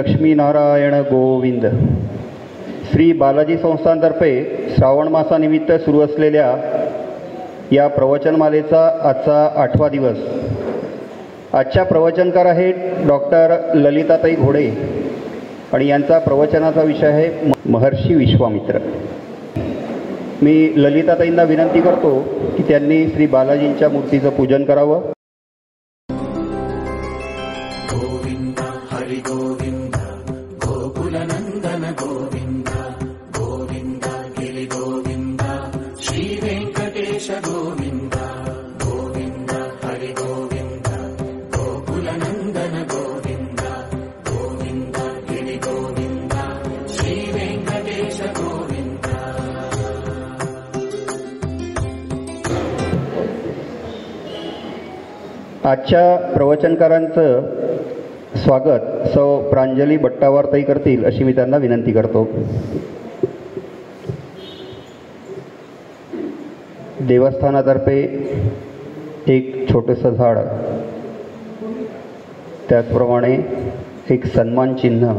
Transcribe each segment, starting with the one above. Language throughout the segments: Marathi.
लक्ष्मीनारायण गोविंद. श्री बालाजी संस्थांतर्फे श्रावण मासानिमित्त सुरू असलेल्या या प्रवचनमालेचा आजचा 8वा दिवस. आजच्या प्रवचनकार आहेत डॉक्टर ललिताताई घोडे आणि यांचा प्रवचनाचा विषय आहे महर्षी विश्वामित्र. मी ललिताताईंना विनंती करतो की त्यांनी श्री बालाजींच्या मूर्तीचं पूजन करावं. गोविंद हरि गोविंद गोकुलनंदन गोविंद गोविंद गिरि गोविंद श्री वेंकटेश गोविंद गोविंद हरि गोविंद गोकुलनंदन गोविंद गोविंद गिरि गोविंद श्री वेंकटेश गोविंद. आजच्या प्रवचनकारांचं स्वागत सौ प्रांजली बट्टावारताई करतील अशी मी त्यांना विनंती करतो. देवस्थानातर्फे एक छोटंसं झाड, त्याचप्रमाणे एक सन्मान चिन्ह,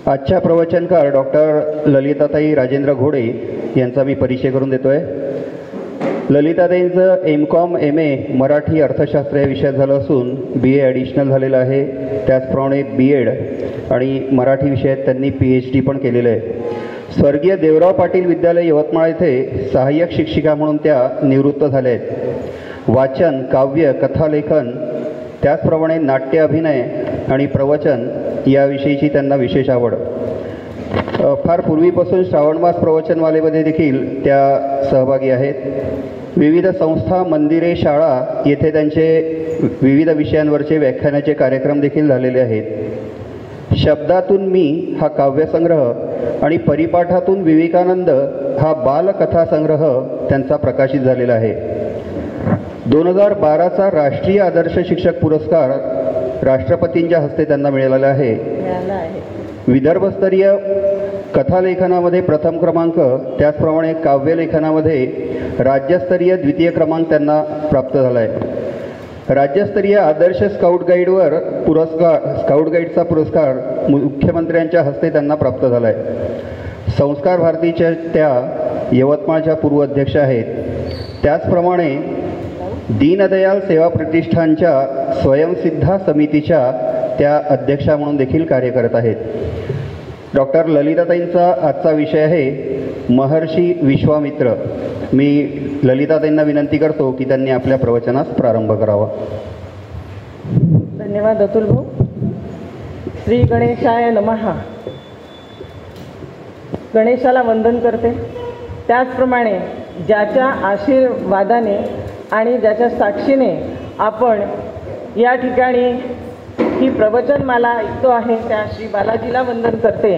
आजच्या प्रवचनकार डॉक्टर ललिताताई राजेंद्र घोडे यांचा मी परिचय करून देतोय. ललिताताईंचं एम.कॉम M.A मराठी अर्थशास्त्र या विषयात झालं असून BA ॲडिशनल झालेलं आहे. त्याचप्रमाणे B.Ed आणि मराठी विषयात त्यांनी PhD पण केलेलं आहे. स्वर्गीय देवराव पाटील विद्यालय यवतमाळ येथे सहाय्यक शिक्षिका म्हणून त्या निवृत्त झाल्या आहेत. वाचन, काव्य, कथालेखन, त्याचप्रमाणे नाट्य, अभिनय आणि प्रवचन याविषयीची त्यांना विशेष आवड. फार पूर्वीपासून श्रावणमास प्रवचनमालेमध्ये देखील त्या सहभागी आहेत. विविध संस्था, मंदिरे, शाळा येथे त्यांचे विविध विषयांवरचे व्याख्यानाचे कार्यक्रम देखील झालेले आहेत. शब्दातून मी हा काव्यसंग्रह आणि परिपाठातून विवेकानंद हा बालकथासंग्रह त्यांचा प्रकाशित झालेला आहे. 2012चा राष्ट्रीय आदर्श शिक्षक पुरस्कार राष्ट्रपतींच्या हस्ते त्यांना मिळालेला आहे. विदर्भस्तरीय कथालेखनामध्ये प्रथम क्रमांक, त्याचप्रमाणे काव्यलेखनामध्ये राज्यस्तरीय द्वितीय क्रमांक त्यांना प्राप्त झाला आहे. राज्यस्तरीय आदर्श स्काउट गाईडवर स्काउट गाईडचा पुरस्कार मुख्यमंत्र्यांच्या हस्ते त्यांना प्राप्त झाला आहे. संस्कार भारतीच्या त्या यवतमाळच्या पूर्व अध्यक्ष आहेत. त्याचप्रमाणे दीनदयाल सेवा प्रतिष्ठानच्या स्वयंसिद्धा समितीच्या त्या अध्यक्षा म्हणून देखील कार्य करत आहेत. डॉक्टर ललिताताईंचा आजचा विषय आहे महर्षी विश्वामित्र. मी ललिताताईंना विनंती करतो की त्यांनी आपल्या प्रवचनास प्रारंभ करावा. धन्यवाद अतुल भाऊ. श्री गणेशाय नमः. गणेशाला वंदन करते. त्याचप्रमाणे ज्याच्या आशीर्वादाने आणि ज्याच्या साक्षीने आपण या ठिकाणी ही प्रवचनमाला ऐकतो आहे त्या श्री बालाजीला वंदन करते.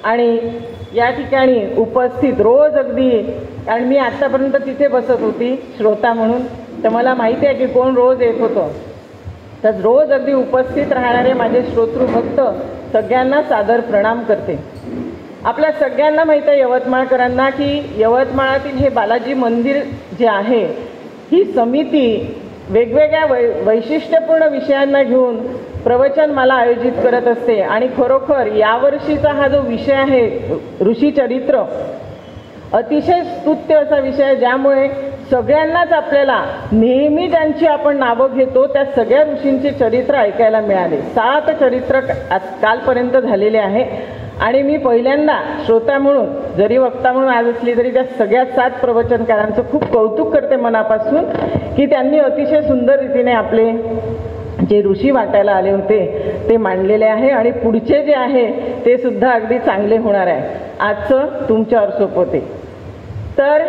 आणि या ठिकाणी उपस्थित रोज अगदी, आणि मी आत्तापर्यंत तिथे बसत होती श्रोता म्हणून, तर मला माहिती आहे की कोण रोज येत होतं. तर रोज अगदी उपस्थित राहणारे माझे श्रोतृ भक्त सगळ्यांना सादर प्रणाम करते. आपल्या सगळ्यांना माहीत आहे यवतमाळकरांना की यवतमाळातील हे बालाजी मंदिर जे आहे, ही समिती वेगवेगळ्या वैशिष्ट्यपूर्ण विषयांना घेऊन प्रवचनमाला आयोजित करत असते. आणि खरोखर यावर्षीचा हा जो विषय आहे ऋषीचरित्र, अतिशय स्तुत्य असा विषय, ज्यामुळे सगळ्यांनाच आपल्याला नेहमी ज्यांची आपण नावं घेतो त्या सगळ्या ऋषींचे चरित्र ऐकायला मिळाले. 7 चरित्र कालपर्यंत झालेले आहे. आणि मी पहिल्यांदा श्रोता म्हणून, जरी वक्ता म्हणून आज असली तरी त्या सगळ्या 7 प्रवचनकारांचं खूप कौतुक करते मनापासून की त्यांनी अतिशय सुंदर रीतीने आपले जे ऋषी वाटायला आले होते ते मांडलेले आहे. आणि पुढचे जे आहे ते सुद्धा अगदी चांगले होणार आहे. आजचं तुमच्यावर सोपवते. तर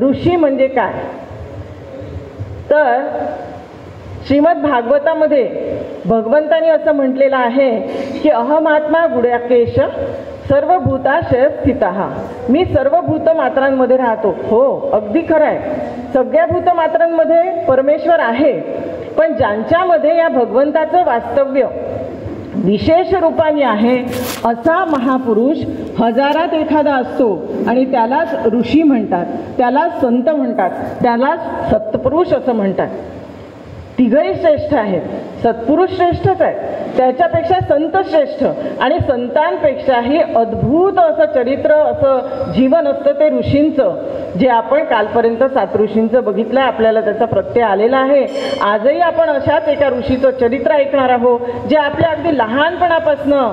ऋषी म्हणजे काय? तर श्रीमद भागवतामध्ये भगवंतानी असं म्हटलेलं आहे की अहमात्मा गुडाकेश सर्व भूताशय स्थितः, मी सर्व भूतमात्रांमध्ये राहतो. हो, अगदी खरं आहे, सगळ्या भूतमात्रांमध्ये परमेश्वर आहे. पण ज्यांच्यामध्ये या भगवंताचं वास्तव्य विशेष रूपाने आहे असा महापुरुष हजारात एखादा असतो आणि त्यालाच ऋषी म्हणतात, त्यालाच संत म्हणतात, त्यालाच सत्पुरुष असं म्हणतात. तिघही श्रेष्ठ आहेत. सत्पुरुष श्रेष्ठच आहे, त्याच्यापेक्षा संत श्रेष्ठ, आणि संतांपेक्षाही अद्भुत असं चरित्र, असं जीवन असतं ते ऋषींचं, जे आपण कालपर्यंत 7 ऋषींचं बघितलं. आपल्याला त्याचा प्रत्यय आलेला आहे. आजही आपण अशाच एका ऋषीचं चरित्र ऐकणार आहोत, जे आपल्या अगदी लहानपणापासनं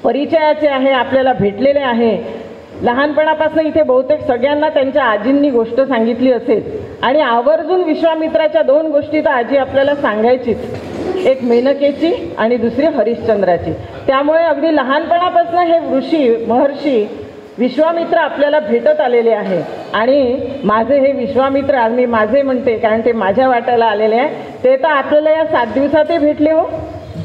परिचयाचे आहे, आपल्याला भेटलेले आहे. लहानपणापासून इथे बहुतेक सगळ्यांना त्यांच्या आजींनी गोष्ट सांगितली असेल, आणि आवर्जून विश्वामित्राच्या 2 गोष्टी तर आजी आपल्याला सांगायचीच, एक मेनकेची आणि दुसरी हरिश्चंद्राची. त्यामुळे अगदी लहानपणापासून हे ऋषी महर्षी विश्वामित्र आपल्याला भेटत आलेले आहे. आणि माझे हे विश्वामित्र, आज मी माझे म्हणते कारण ते माझ्या वाट्याला आलेले आहे, ते तर आपल्याला या 7 दिवसातही भेटले. हो,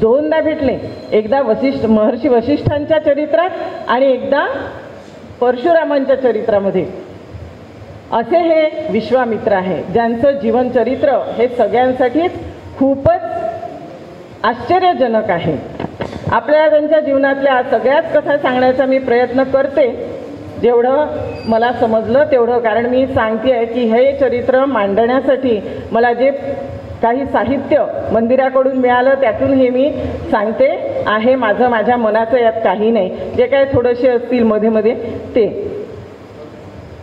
2दा भेटले, एकदा महर्षी वसिष्ठांच्या चरित्रात आणि एकदा परशुरामांच्या चरित्रामध्ये. असे हे विश्वामित्र आहे, ज्यांचं जीवनचरित्र हे सगळ्यांसाठीच खूपच आश्चर्यजनक आहे. आपल्याला त्यांच्या जीवनातल्या सगळ्याच कथा सांगण्याचा मी प्रयत्न करते, जेवढं मला समजलं तेवढं. कारण मी सांगते आहे की हे चरित्र मांडण्यासाठी मला जे काही साहित्य मंदिराकडून मिळालं त्यातून हे मी सांगते आहे. माझ्या मनाचं यात काही नाही, जे काही थोडेसे असतील मध्ये मध्ये ते.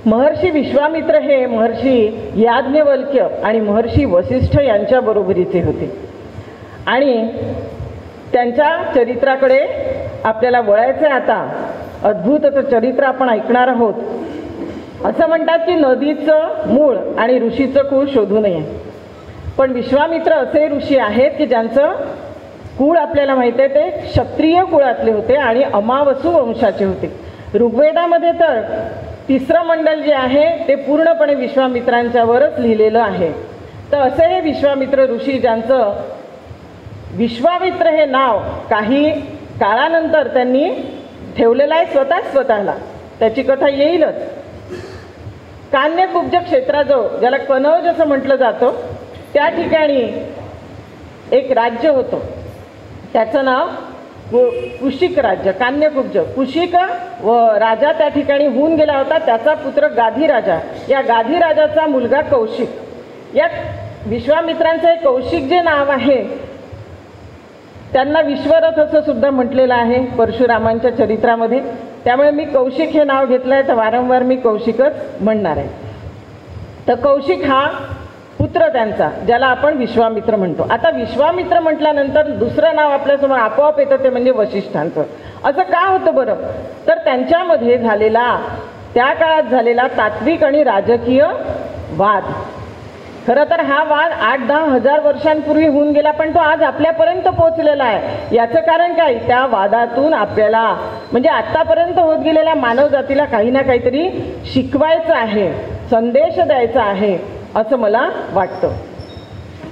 महर्षी विश्वामित्र हे महर्षी याज्ञवल्क्य आणि महर्षी वसिष्ठ यांच्या बरोबरीचे होते. आणि त्यांच्या चरित्राकडे आपल्याला वळायचं आहे आता. अद्भुतचं चरित्र आपण ऐकणार आहोत. असं म्हणतात की नदीचं मूळ आणि ऋषीचं कुळ शोधू नये, पण विश्वामित्र असे ऋषी आहेत की ज्यांचं कुळ आपल्याला माहिती आहे, ते क्षत्रिय कुळातले होते आणि अमावसू वंशाचे होते. ऋग्वेदामध्ये तर 3रं मंडल जे आहे ते पूर्णपणे विश्वामित्रांच्यावरच लिहिलेलं आहे. तर असे हे विश्वामित्र ऋषी, ज्यांचं विश्वामित्र हे नाव काही काळानंतर त्यांनी ठेवलेलं आहे स्वतःला. त्याची कथा येईलच. कान्यकुब्ज क्षेत्राजवळ, ज्याला कनौज असं म्हटलं जातं, त्या ठिकाणी एक राज्य होतं. त्याचं नाव कुशिक राज्य, कान्यकुब्ज. कुशिक व राजा त्या ठिकाणी होऊन गेला होता. त्याचा पुत्र गाधी राजा. या गाधी राजाचा मुलगा कौशिक. या विश्वामित्रांचं हे कौशिक जे नाव आहे, त्यांना विश्वरथ असं सुद्धा म्हटलेलं आहे परशुरामांच्या चरित्रामध्ये. त्यामुळे मी कौशिक हे नाव घेतलं आहे, तर वारंवार मी कौशिकच म्हणणार आहे. तर कौशिक हा पुत्र त्यांचा, ज्याला आपण विश्वामित्र म्हणतो. आता विश्वामित्र म्हटल्यानंतर दुसरं नाव आपल्यासमोर आपोआप येतं, ते म्हणजे वसिष्ठांचं. असं का होतं बरं? तर त्यांच्यामध्ये झालेला, त्या काळात झालेला तात्विक आणि राजकीय वाद. खरं तर हा वाद 8-10 हजार वर्षांपूर्वी होऊन गेला, पण तो आज आपल्यापर्यंत पोहोचलेला आहे. याचं कारण काय? त्या वादातून आपल्याला, म्हणजे आत्तापर्यंत होत गेलेल्या मानव जातीला काही ना काहीतरी शिकवायचं आहे, संदेश द्यायचा आहे, असं मला वाटतं.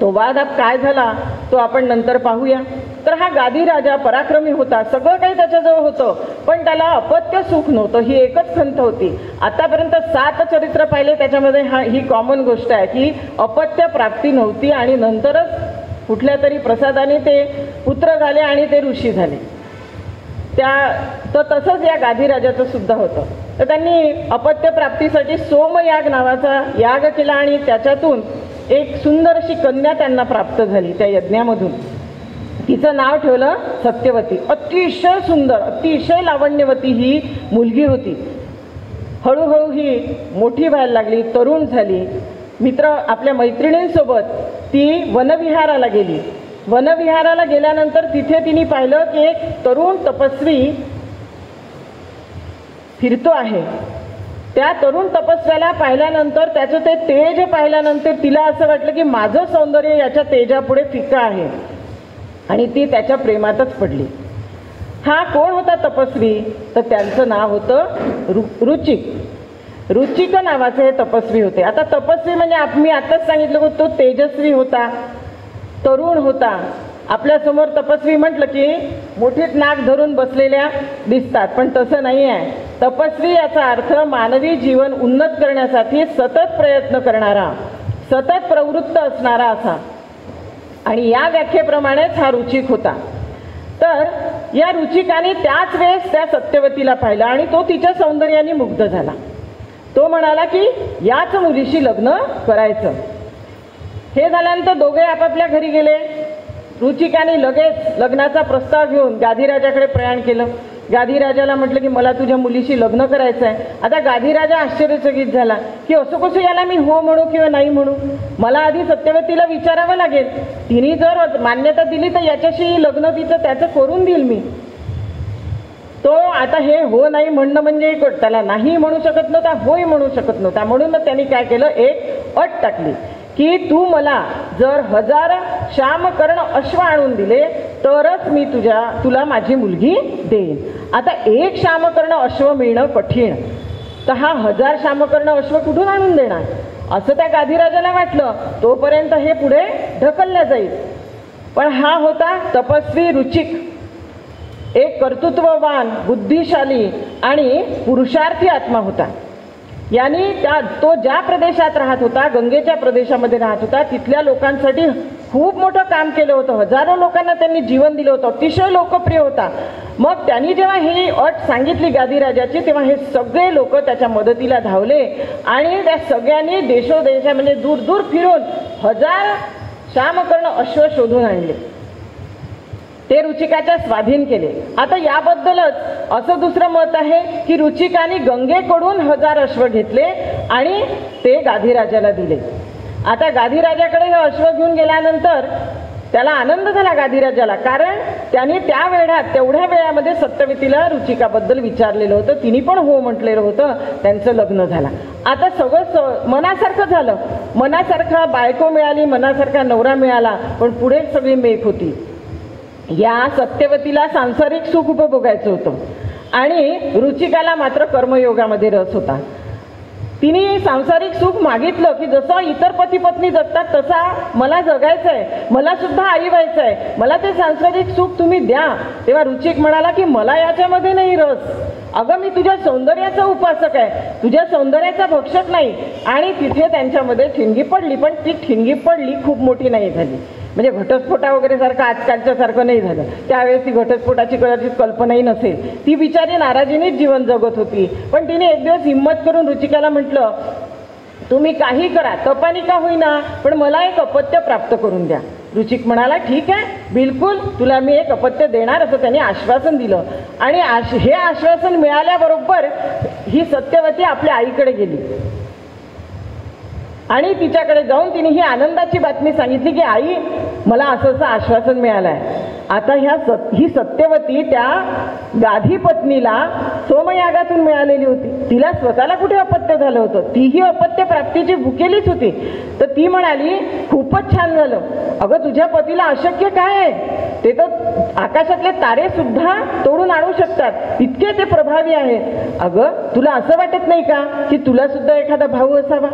तो वाद काय झाला तो आपण नंतर पाहूया. तर हा गादी राजा पराक्रमी होता, सगळं काही त्याच्याजवळ होतं, पण त्याला अपत्य सुख नव्हतं. ही एकच खंत होती. आतापर्यंत 7 चरित्र पाहिले, त्याच्यामध्ये ही कॉमन गोष्ट आहे की अपत्य प्राप्ती नव्हती, आणि नंतरच कुठल्या तरी प्रसादाने ते पुत्र झाले आणि ते ऋषी झाले. तर तसंच या गादी राजाचं सुद्धा होतं. तर त्यांनी अपत्य प्राप्तीसाठी सोमयाग नावाचा याग केला, आणि त्याच्यातून एक सुंदर अशी कन्या त्यांना प्राप्त झाली. त्या यज्ञामधून तिचं नाव ठेवलं सत्यवती. अतिशय सुंदर, अतिशय लावण्यवती ही मुलगी होती. हळूहळू ही मोठी व्हायला लागली, तरुण झाली. आपल्या मैत्रिणींसोबत ती वनविहाराला गेली. वनविहाराला गेल्यानंतर तिथे तिने पाहिलं की एक तरुण तपस्वी फिरतो आहे. त्या तरुण तपस्व्याला पाहिल्यानंतर, त्याचं ते तेज पाहिल्यानंतर तिला असं वाटलं की माझं सौंदर्य याच्या तेजापुढे फिक्का आहे, आणि ती त्याच्या प्रेमातच पडली. हा कोण होता तपस्वी? तर त्यांचं नाव होतं रुचिक. रुचिक नावाचे हे तपस्वी होते. आता तपस्वी म्हणजे मी आत्ताच सांगितलं की तो तेजस्वी होता. तरुण होता. आपल्यासमोर तपस्वी म्हटलं की मुठीत नाक धरून बसलेल्या दिसतात, पण तसं नाही आहे. तपस्वी याचा अर्थ मानवी जीवन उन्नत करण्यासाठी सतत प्रयत्न करणारा, सतत प्रवृत्त असणारा असा. आणि या व्याख्येप्रमाणेच हा रुचिक होता. तर या रुचिकाने त्याच वेळेस त्या सत्यवतीला पाहिलं आणि तो तिच्या सौंदर्याने मुग्ध झाला. तो म्हणाला की याच मुलीशी लग्न करायचं. हे झाल्यानंतर दोघे आपापल्या घरी गेले. रुचिकाने लगेच लग्नाचा प्रस्ताव घेऊन गाधीराजाकडे प्रयाण केलं. गाधीराजाला म्हटलं की मला तुझ्या मुलीशी लग्न करायचं आहे. आता गाधीराजा आश्चर्यचकित झाला की असं कसं याला मी हो म्हणू किंवा नाही म्हणू, मला आधी सत्यवतीला विचारावं लागेल. तिने जर मान्यता दिली तर याच्याशी लग्न तिचं त्याचं करून देईल मी. तो आता हे हो नाही म्हणणं म्हणजे त्याला नाही म्हणू शकत नव्हता, होय म्हणू शकत नव्हता. म्हणून त्यांनी काय केलं, एक अट टाकली की तू मला जर 1000 श्यामकर्ण अश्व आणून दिले तरच मी तुला माझी मुलगी देईन. आता एक श्यामकर्ण अश्व मिळणं कठीण, तर हा 1000 श्यामकर्ण अश्व कुठून आणून देणार असं त्या गाधीराजाला वाटलं. तोपर्यंत हे पुढे ढकललं जाईल. पण हा होता तपस्वी रुचिक, एक कर्तृत्ववान, बुद्धिशाली आणि पुरुषार्थी आत्मा होता. यांनी तो ज्या प्रदेशात राहत होता, गंगेच्या प्रदेशामध्ये राहत होता, तिथल्या लोकांसाठी खूप मोठं काम केलं होतं. हजारो लोकांना त्यांनी जीवन दिलं होतं, अतिशय लोकप्रिय होता. मग त्यांनी जेव्हा ही अट सांगितली गाधीराजाची, तेव्हा हे सगळे लोक त्याच्या मदतीला धावले आणि त्या सगळ्यांनी देशोदेशा म्हणजे दूर दूर फिरून 1000 श्यामकर्ण अश्व शोधून आणले, ते रुचिकाच्या स्वाधीन केले. आता याबद्दलच असं दुसरं मत आहे की रुचिकाने गंगेकडून 1000 अश्व घेतले आणि ते गाधीराजाला दिले. आता गाधीराजाकडे हे अश्व घेऊन गेल्यानंतर त्याला आनंद झाला गाधीराजाला, कारण त्याने तेवढ्या वेळामध्ये सत्यवतीला रुचिकाबद्दल विचारलेलं होतं, तिने पण हो म्हटलेलं होतं. त्यांचं लग्न झालं. आता सगळं मनासारखं झालं. मनासारखा बायको मिळाली, मनासारखा नवरा मिळाला, पण पुढे सगळी मेख होती. या सत्यवतीला सांसारिक सुख उपभोगायचं होतं आणि रुचिकाला मात्र कर्मयोगामध्ये रस होता. तिने सांसारिक सुख मागितलं की जसं इतर पती पत्नी जगतात तसा मला जगायचं आहे, मला सुद्धा आई व्हायचं आहे, मला ते सांसारिक सुख तुम्ही द्या. तेव्हा रुचिक म्हणाला की मला याच्यामध्ये नाही रस, अगं मी तुझ्या सौंदर्याचा उपासक आहे, तुझ्या सौंदर्याचा भक्षक नाही. आणि तिथे त्यांच्यामध्ये ठिणगी पडली, पण ती ठिणगी पडली खूप मोठी नाही झाली, म्हणजे घटस्फोटा वगैरे सारखं आजकालच्या सारखं नाही झालं. त्यावेळेस ती घटस्फोटाची कदाचित कल्पनाही नसेल. ती बिचारी नाराजीनेच जीवन जगत होती. पण तिने एक दिवस हिंमत करून रुचिकाला म्हटलं, तुम्ही काही करा, तपानी का होईना, पण मला एक अपत्य प्राप्त करून द्या. रुचिक म्हणाला ठीक आहे, बिलकुल तुला मी एक अपत्य देणार, असं त्यांनी आश्वासन दिलं. आणि हे आश्वासन मिळाल्याबरोबर ही सत्यवती आपल्या आईकडे गेली आणि तिच्याकडे जाऊन तिने ही आनंदाची बातमी सांगितली की आई, मला असं असं आश्वासन मिळालं आहे. आता ही सत्यवती त्या गाधी पत्नीला सोमयागातून मिळालेली होती. तिला स्वतःला कुठे अपत्य झालं होतं, तीही अपत्य प्राप्तीची भुकेलीच होती. तर ती म्हणाली खूपच छान झालं. अगं तुझ्या पतीला अशक्य काय आहे, ते तर आकाशातले तारे सुद्धा तोडून आणू शकतात, इतके ते प्रभावी आहे. अगं तुला असं वाटत नाही का की तुला सुद्धा एखादा भाऊ असावा,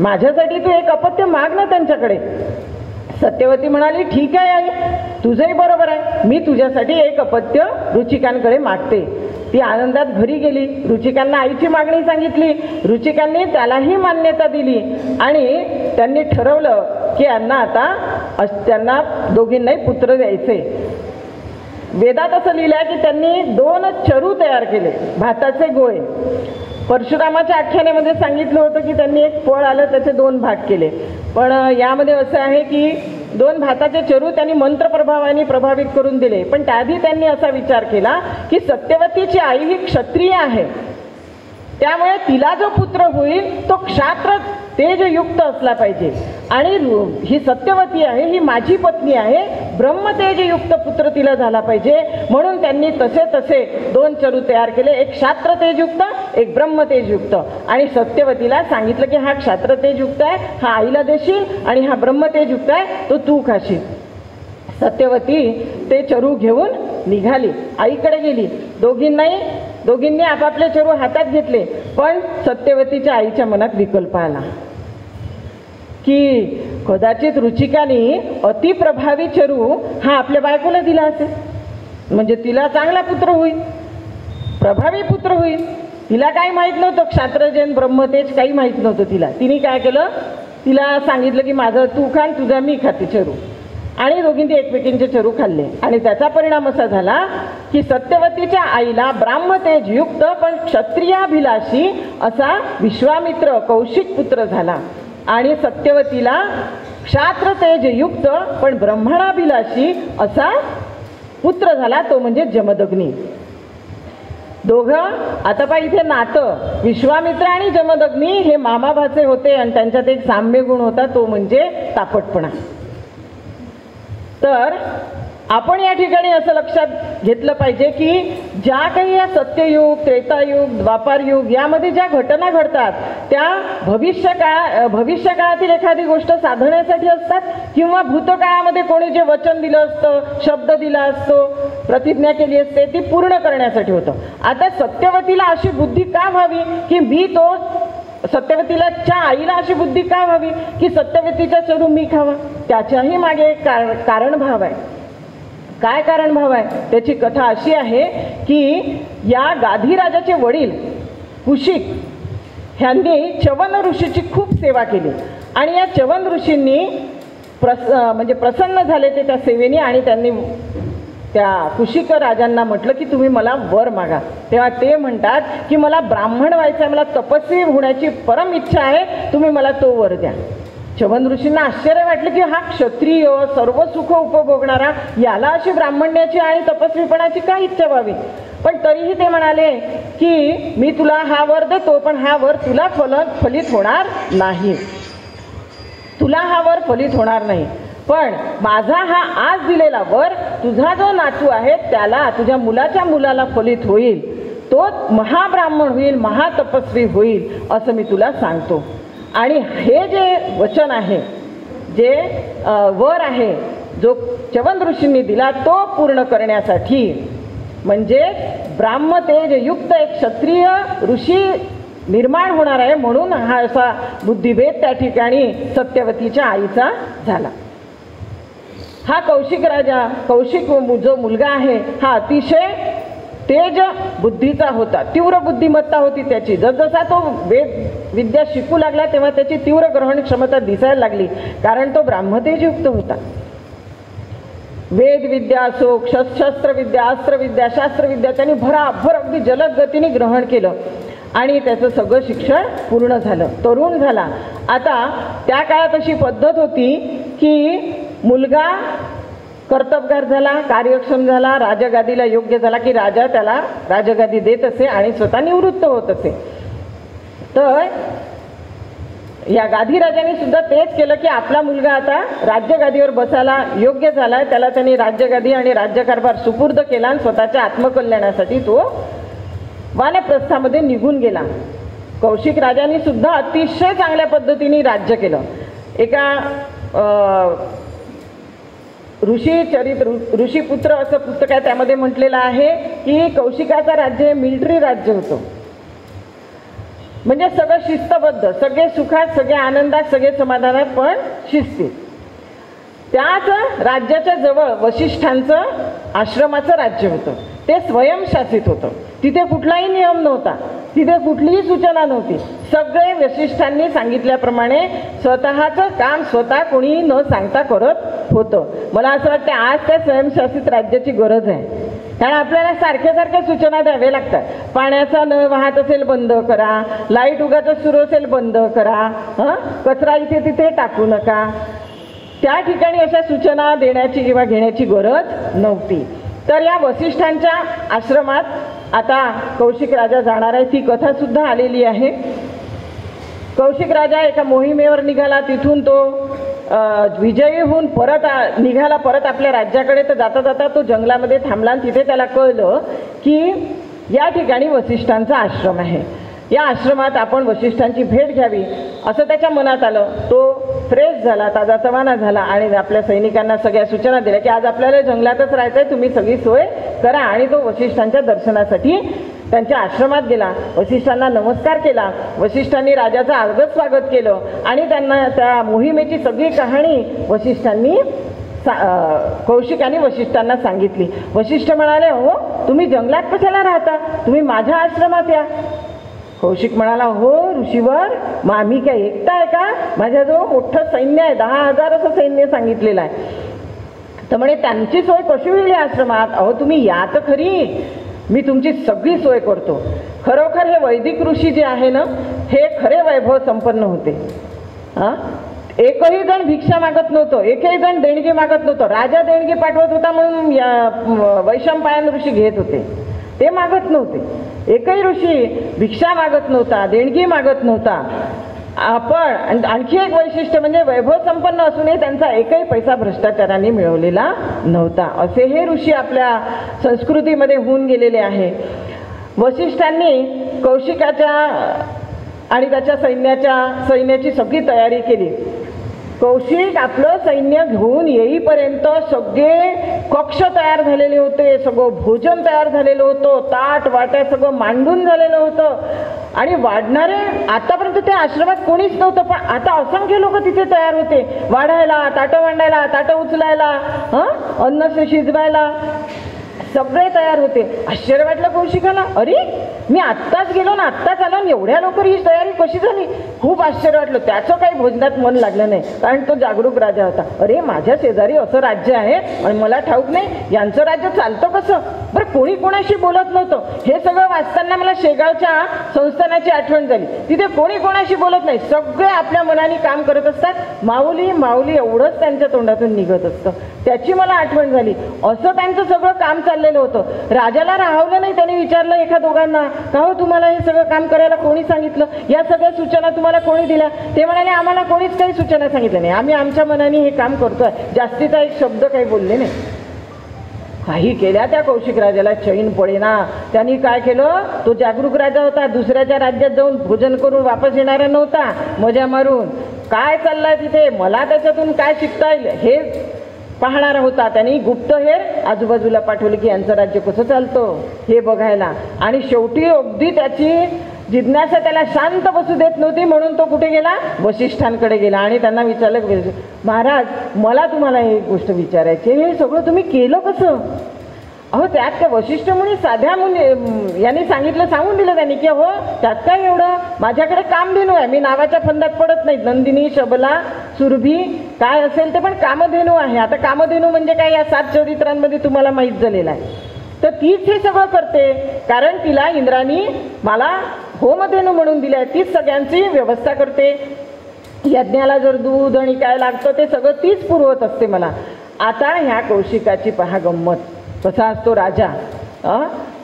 माझ्यासाठी तू एक अपत्य माग ना त्यांच्याकडे. सत्यवती म्हणाली ठीक आहे आई, तुझंही बरोबर आहे, मी तुझ्यासाठी एक अपत्य रुचिकांकडे मागते. ती आनंदात घरी गेली, रुचिकांना आईची मागणी सांगितली. रुचिकांनी त्यालाही मान्यता दिली आणि त्यांनी ठरवलं की त्यांना दोघींनाही पुत्र द्यायचे. वेदात असं लिहिलं आहे की त्यांनी 2 चरू तयार केले, भाताचे गोळे. परशुरामाच्या आख्यानामध्ये सांगितलं होतं की त्यांनी एक फळ आलं, त्याचे 2 भाग केले. पण यामध्ये असं आहे की 2 भाताचे चरू त्यांनी मंत्रप्रभावाने प्रभावित करून दिले. पण त्याआधी त्यांनी असा विचार केला की सत्यवतीची आई ही क्षत्रिय आहे, त्यामुळे तिला जो पुत्र होईल तो क्षात्र तेजयुक्त असला पाहिजे. आणि ही सत्यवती आहे, ही माझी पत्नी आहे, ब्रह्मतेजयुक्त पुत्र तिला झाला पाहिजे. म्हणून त्यांनी तसे 2 चरू तयार केले, एक क्षात्र तेजयुक्त, एक ब्रह्मतेजयुक्त. आणि सत्यवतीला सांगितलं की हा क्षात्र तेजयुक्त आहे, हा आईला देशील, आणि हा ब्रह्मतेजयुक्त आहे, तो तू खाशील. सत्यवती ते चरू घेऊन निघाली, आईकडे गेली. दोघींनी आपापले चरू हातात घेतले. पण सत्यवतीच्या आईच्या मनात विकल्प आला. की कदाचित रुचिकाने अतिप्रभावी चरू हा आपल्या बायकोला दिला असेल, म्हणजे तिला चांगला पुत्र होईल, प्रभावी पुत्र होईल. तिला काही माहीत नव्हतं, क्षात्रजन ब्रह्मतेज काही माहीत नव्हतं तिला. तिने काय केलं, तिला सांगितलं की माझं तू खा, तुझा मी खाते चरू, आणि दोघींनी एकमेकींचे चरू खाल्ले. आणि त्याचा परिणाम असा झाला की सत्यवतीच्या आईला ब्राह्मतेज युक्त पण क्षत्रियाभिलाषी असा विश्वामित्र कौशिक पुत्र झाला, आणि सत्यवतीला क्षात्रतेज युक्त पण ब्रह्मणाभिलाषी असा पुत्र झाला, तो म्हणजे जमदग्नी. दोघं आता पहा इथे नातं, विश्वामित्र आणि जमदग्नी हे मामाभाचे होते, आणि त्यांच्यात एक साम्य गुण होता, तो म्हणजे तापटपणा. तर आपण या ठिकाणी असं लक्षात घेतलं पाहिजे की ज्या काही या सत्ययुग, त्रेतायुग, द्वापारयुग यामध्ये ज्या घटना घडतात त्या भविष्यकाळातील एखादी गोष्ट साधण्यासाठी असतात, किंवा भूतकाळामध्ये कोणी जे वचन दिलं असतं, शब्द दिला असतो, प्रतिज्ञा केली असते, ती पूर्ण करण्यासाठी होतं. आता सत्यवतीला अशी बुद्धी का व्हावी की सत्यवतीला आईला अशी बुद्धी का व्हावी की सत्यवतीचा चरू मी खावा? त्याच्याही मागे एक कारणभाव आहे. काय कारणभाव आहे त्याची कथा अशी आहे की या गाधीराजाचे वडील कुशिक ह्यांनी च्यवन ऋषीची खूप सेवा केली, आणि या च्यवन ऋषींनी म्हणजे प्रसन्न झाले ते त्या सेवेने, आणि त्यांनी त्या कुशिक राजांना म्हटलं की तुम्ही मला वर मागा. तेव्हा ते म्हणतात की मला ब्राह्मण व्हायचं आहे, मला तपस्वी होण्याची परम इच्छा आहे, तुम्ही मला तो वर द्या. च्यवन ऋषींना आश्चर्य वाटलं की हा क्षत्रिय सर्व सुख उपभोगणारा, याला अशी ब्राह्मण्याची आणि तपस्वीपणाची काय इच्छा व्हावी? पण तरीही ते म्हणाले की मी तुला हा वर देतो, पण हा वर तुला फलित होणार नाही, तुला हा वर फलित होणार नाही. पण माझा हा आज दिलेला वर तुझा जो नातू आहे त्याला, तुझ्या मुलाच्या मुलाला फलित होईल, तो महाब्राह्मण होईल, महातपस्वी होईल, असं मी तुला सांगतो. आणि हे जे वचन आहे, जे वर आहे जो च्यवन ऋषींनी दिला, तो पूर्ण करण्यासाठी म्हणजे ब्राह्मतेज युक्त एक क्षत्रिय ऋषी निर्माण होणार आहे, म्हणून हा असा बुद्धिभेद त्या ठिकाणी सत्यवतीच्या आईचा झाला. हा कौशिक राजा, कौशिक जो मुलगा आहे हा अतिशय तेज बुद्धीचा होता, तीव्र बुद्धिमत्ता होती त्याची. जसजसा तो वेद विद्या शिकू लागला तेव्हा त्याची तीव्र ग्रहण क्षमता दिसायला लागली, कारण तो ब्राह्मतेजयुक्त होता. वेद विद्या असो, शस्त्रविद्या, अस्त्रविद्या, शास्त्रविद्या त्यांनी भराभर अगदी जलद गतीने ग्रहण केलं, आणि त्याचं सगळं शिक्षण पूर्ण झालं, तरुण झाला. आता त्या काळात अशी पद्धत होती की मुलगा कर्तबगार झाला, कार्यक्षम झाला, राजगादीला योग्य झाला की राजा त्याला राजगादी देत असे आणि स्वतः निवृत्त होत असे. तर या गाधीराजाने सुद्धा तेच केलं की आपला मुलगा आता राज्यगादीवर बसायला योग्य झाला, त्याला त्यांनी राज्यगादी आणि राज्यकारभार सुपूर्द केला, आणि स्वतःच्या आत्मकल्याणासाठी तो वानप्रस्थामध्ये निघून गेला. कौशिक राजांनी सुद्धा अतिशय चांगल्या पद्धतीने राज्य केलं. एका ऋषीपुत्र असं पुस्तक आहे, त्यामध्ये म्हटलेलं आहे की कौशिकाचं राज्य हे मिलिटरी राज्य होतं, म्हणजे सगळं शिस्तबद्ध, सगळे सुखात, सगळे आनंदात, सगळे समाधानात, पण शिस्तीत. त्याच राज्याच्या जवळ वशिष्ठांचं आश्रमाचं राज्य होतं, ते स्वयंशासित होतं. तिथे कुठलाही नियम नव्हता, तिथे कुठलीही सूचना नव्हती. सगळे वशिष्ठांनी सांगितल्याप्रमाणे स्वतःचं काम स्वतः कोणी न सांगता करत होतं. मला असं वाटतं आज त्या स्वयंशासित राज्याची गरज आहे, कारण आपल्याला सारख्या सूचना द्याव्या लागतात. पाण्याचा नळ वाहत असेल बंद करा, लाईट उगाच सुरू असेल बंद करा, कचरा इथे तिथे टाकू नका. त्या ठिकाणी अशा सूचना देण्याची किंवा घेण्याची गरज नव्हती. तर या वशिष्ठांच्या आश्रमात आता कौशिक राजा जाणार आहे, ती कथा सुद्धा आलेली आहे. कौशिक राजा एका मोहिमेवर निघाला, तिथून तो विजयी होऊन निघाला परत आपल्या राज्याकडे. तर जाता जाता तो जंगलामध्ये थांबला, आणि तिथे त्याला कळलं की या ठिकाणी वशिष्ठांचा आश्रम आहे, या आश्रमात आपण वशिष्ठांची भेट घ्यावी असं त्याच्या मनात आलं. तो फ्रेश झाला, ताजातवाना झाला, आणि आपल्या सैनिकांना सगळ्या सूचना दिल्या की आज आपल्याला जंगलातच राहायचं आहे, तुम्ही सगळी सोय करा. आणि तो वशिष्ठांच्या दर्शनासाठी त्यांच्या आश्रमात गेला, वसिष्ठांना नमस्कार केला. वसिष्ठांनी राजाचं आर्गत स्वागत केलं आणि त्यांना त्या मोहिमेची सगळी कहाणी वसिष्ठांनी कौशिकाने वसिष्ठांना सांगितली. वसिष्ठ म्हणाले, हो तुम्ही जंगलात कशाला राहता, तुम्ही माझ्या आश्रमात या. कौशिक म्हणाला, हो ऋषीवर, मग आम्ही काय एकटा आहे का, माझ्याजवळ मोठं सैन्य आहे, 10,000 असं सैन्य सांगितलेलं आहे. तर म्हणे त्यांची सोय कशी होईल आश्रमात, अहो तुम्ही या तर खरी, मी तुमची सगळी सोय करतो. खरोखर हे वैदिक ऋषी जे आहे ना, हे खरे वैभव संपन्न होते. एकही जण भिक्षा मागत नव्हतं, एकही जण देणगी मागत नव्हतं. राजा देणगी पाठवत होता म्हणून वैशंपायन ऋषी घेत होते, ते मागत नव्हते. एकही ऋषी भिक्षा मागत नव्हता, देणगी मागत नव्हता. आपण आणखी एक वैशिष्ट्य म्हणजे वैभव संपन्न असूनही त्यांचा एकही पैसा भ्रष्टाचाराने मिळवलेला नव्हता. असे हे ऋषी आपल्या संस्कृतीमध्ये होऊन गेलेले आहे. वसिष्ठांनी कौशिकाच्या आणि त्याच्या सैन्याची सगळी तयारी केली. कौशिक आपलं सैन्य घेऊन येईपर्यंत सगळे कक्ष तयार झालेले होते, सगळं भोजन तयार झालेलं होतं, ताट वाट्या सगळं मांडून झालेलं होतं आणि वाढणारे आतापर्यंत त्या आश्रमात कोणीच नव्हतं, पण आता असंख्य लोक तिथे तयार होते, वाढायला, ताटं मांडायला, ताटं उचलायला, अन्न शिजवायला सगळे तयार होते. आश्चर्य वाटलं कौशिकाला, अरे मी आत्ताच गेलो ना आत्ताच आलो आणि एवढ्या लवकर ही तयारी कशी झाली. खूप आश्चर्य वाटलं. त्याचं काही भोजनात मन लागलं नाही, कारण तो जागरूक राजा होता. अरे माझ्या शेजारी असं राज्य आहे आणि मला ठाऊक नाही, यांचं राज्य चालतं कसं. बरं कोणी कोणाशी बोलत नव्हतं. हे सगळं वाचताना मला शेगावच्या संस्थानाची आठवण झाली. तिथे कोणी कोणाशी बोलत नाही, सगळे आपल्या मनाने काम करत असतात. माऊली माऊली एवढंच त्यांच्या तोंडातून निघत असतं. त्याची मला आठवण झाली. असं त्यांचं सगळं काम चाललेलं होतं. राजाला राहवलं नाही. त्याने विचारलं एका दोघांना, का हो तुम्हाला हे सगळं काम करायला कोणी सांगितलं, या सगळ्या सूचना तुम्हाला कोणी दिल्या. ते म्हणाले, आम्हाला कोणीच काही सूचना सांगितल्या नाही, आम्ही आमच्या मनाने हे काम करतोय. जास्तीचा एक शब्द काही बोलले नाही. काही केल्या त्या कौशिक राजाला चैन पडेना. त्यांनी काय केलं, तो जागरूक राजा होता, दुसऱ्याच्या राज्यात जाऊन भोजन करून वापस येणारा नव्हता मजा मारून. काय चाललंय तिथे, मला त्याच्यातून काय शिकता येईल हे पाहणारा होता. त्यांनी गुप्तहेर आजूबाजूला पाठवले की यांचं राज्य कसं चालतं हे बघायला. आणि शेवटी अगदी त्याची जिज्ञासा त्याला शांत बसू देत नव्हती, म्हणून तो कुठे गेला, वसिष्ठांकडे गेला आणि त्यांना विचारलं, महाराज मला तुम्हाला एक गोष्ट विचारायची, हे सगळं तुम्ही केलं कसं. अहो त्यात त्या वसिष्ठ मुनी साध्या मुनी यांनी सांगितलं, सांगून दिलं त्यांनी की हो त्यात काय एवढं, माझ्याकडे कामधेनू आहे, मी नावाच्या फंदात पडत नाही. नंदिनी, शबला, सुरभी काय असेल ते पण कामधेनू आहे. आता कामधेनू म्हणजे काय, या 7 चरित्रांमध्ये तुम्हाला माहीत झालेलं आहे. तर तीच हे सगळं करते, कारण तिला इंद्रानी मला होमधेनू म्हणून दिलं आहे. तीच सगळ्यांची व्यवस्था करते. यज्ञाला जर दूध आणि काय लागतं ते सगळं तीच पुरवत असते मला. आता ह्या कौशिकाची पहा गंमत, कसा असतो राजा.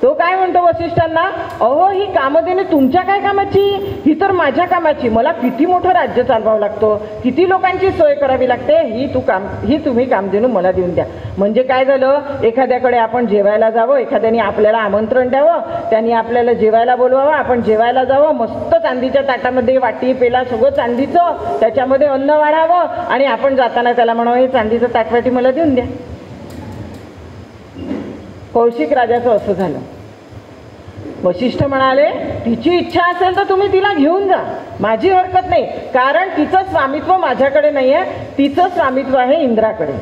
तो काय म्हणतो वसिष्ठांना, अहो ही कामधेनू तुमच्या काय कामाची, ही तर माझ्या कामाची. मला किती मोठं राज्य चालवावं लागतं, किती लोकांची सोय करावी लागते, ही तुम्ही कामधेनू मला देऊन द्या. म्हणजे काय झालं, एखाद्याकडे आपण जेवायला जावं, एखाद्याने आपल्याला आमंत्रण द्यावं, त्यांनी आपल्याला जेवायला बोलवावं, आपण जेवायला जावं, मस्त चांदीच्या ताटामध्ये वाटी पेला सगळं चांदीचं, त्याच्यामध्ये अन्न वाढावं आणि आपण जाताना त्याला म्हणावं हे चांदीचं ताटवाटी मला देऊन द्या. कौशिक राजाचं असं झालं. वसिष्ठ म्हणाले, तिची इच्छा असेल तर तुम्ही तिला घेऊन जा, माझी हरकत नाही, कारण तिचं स्वामित्व माझ्याकडे नाही आहे, तिचं स्वामित्व आहे इंद्राकडे.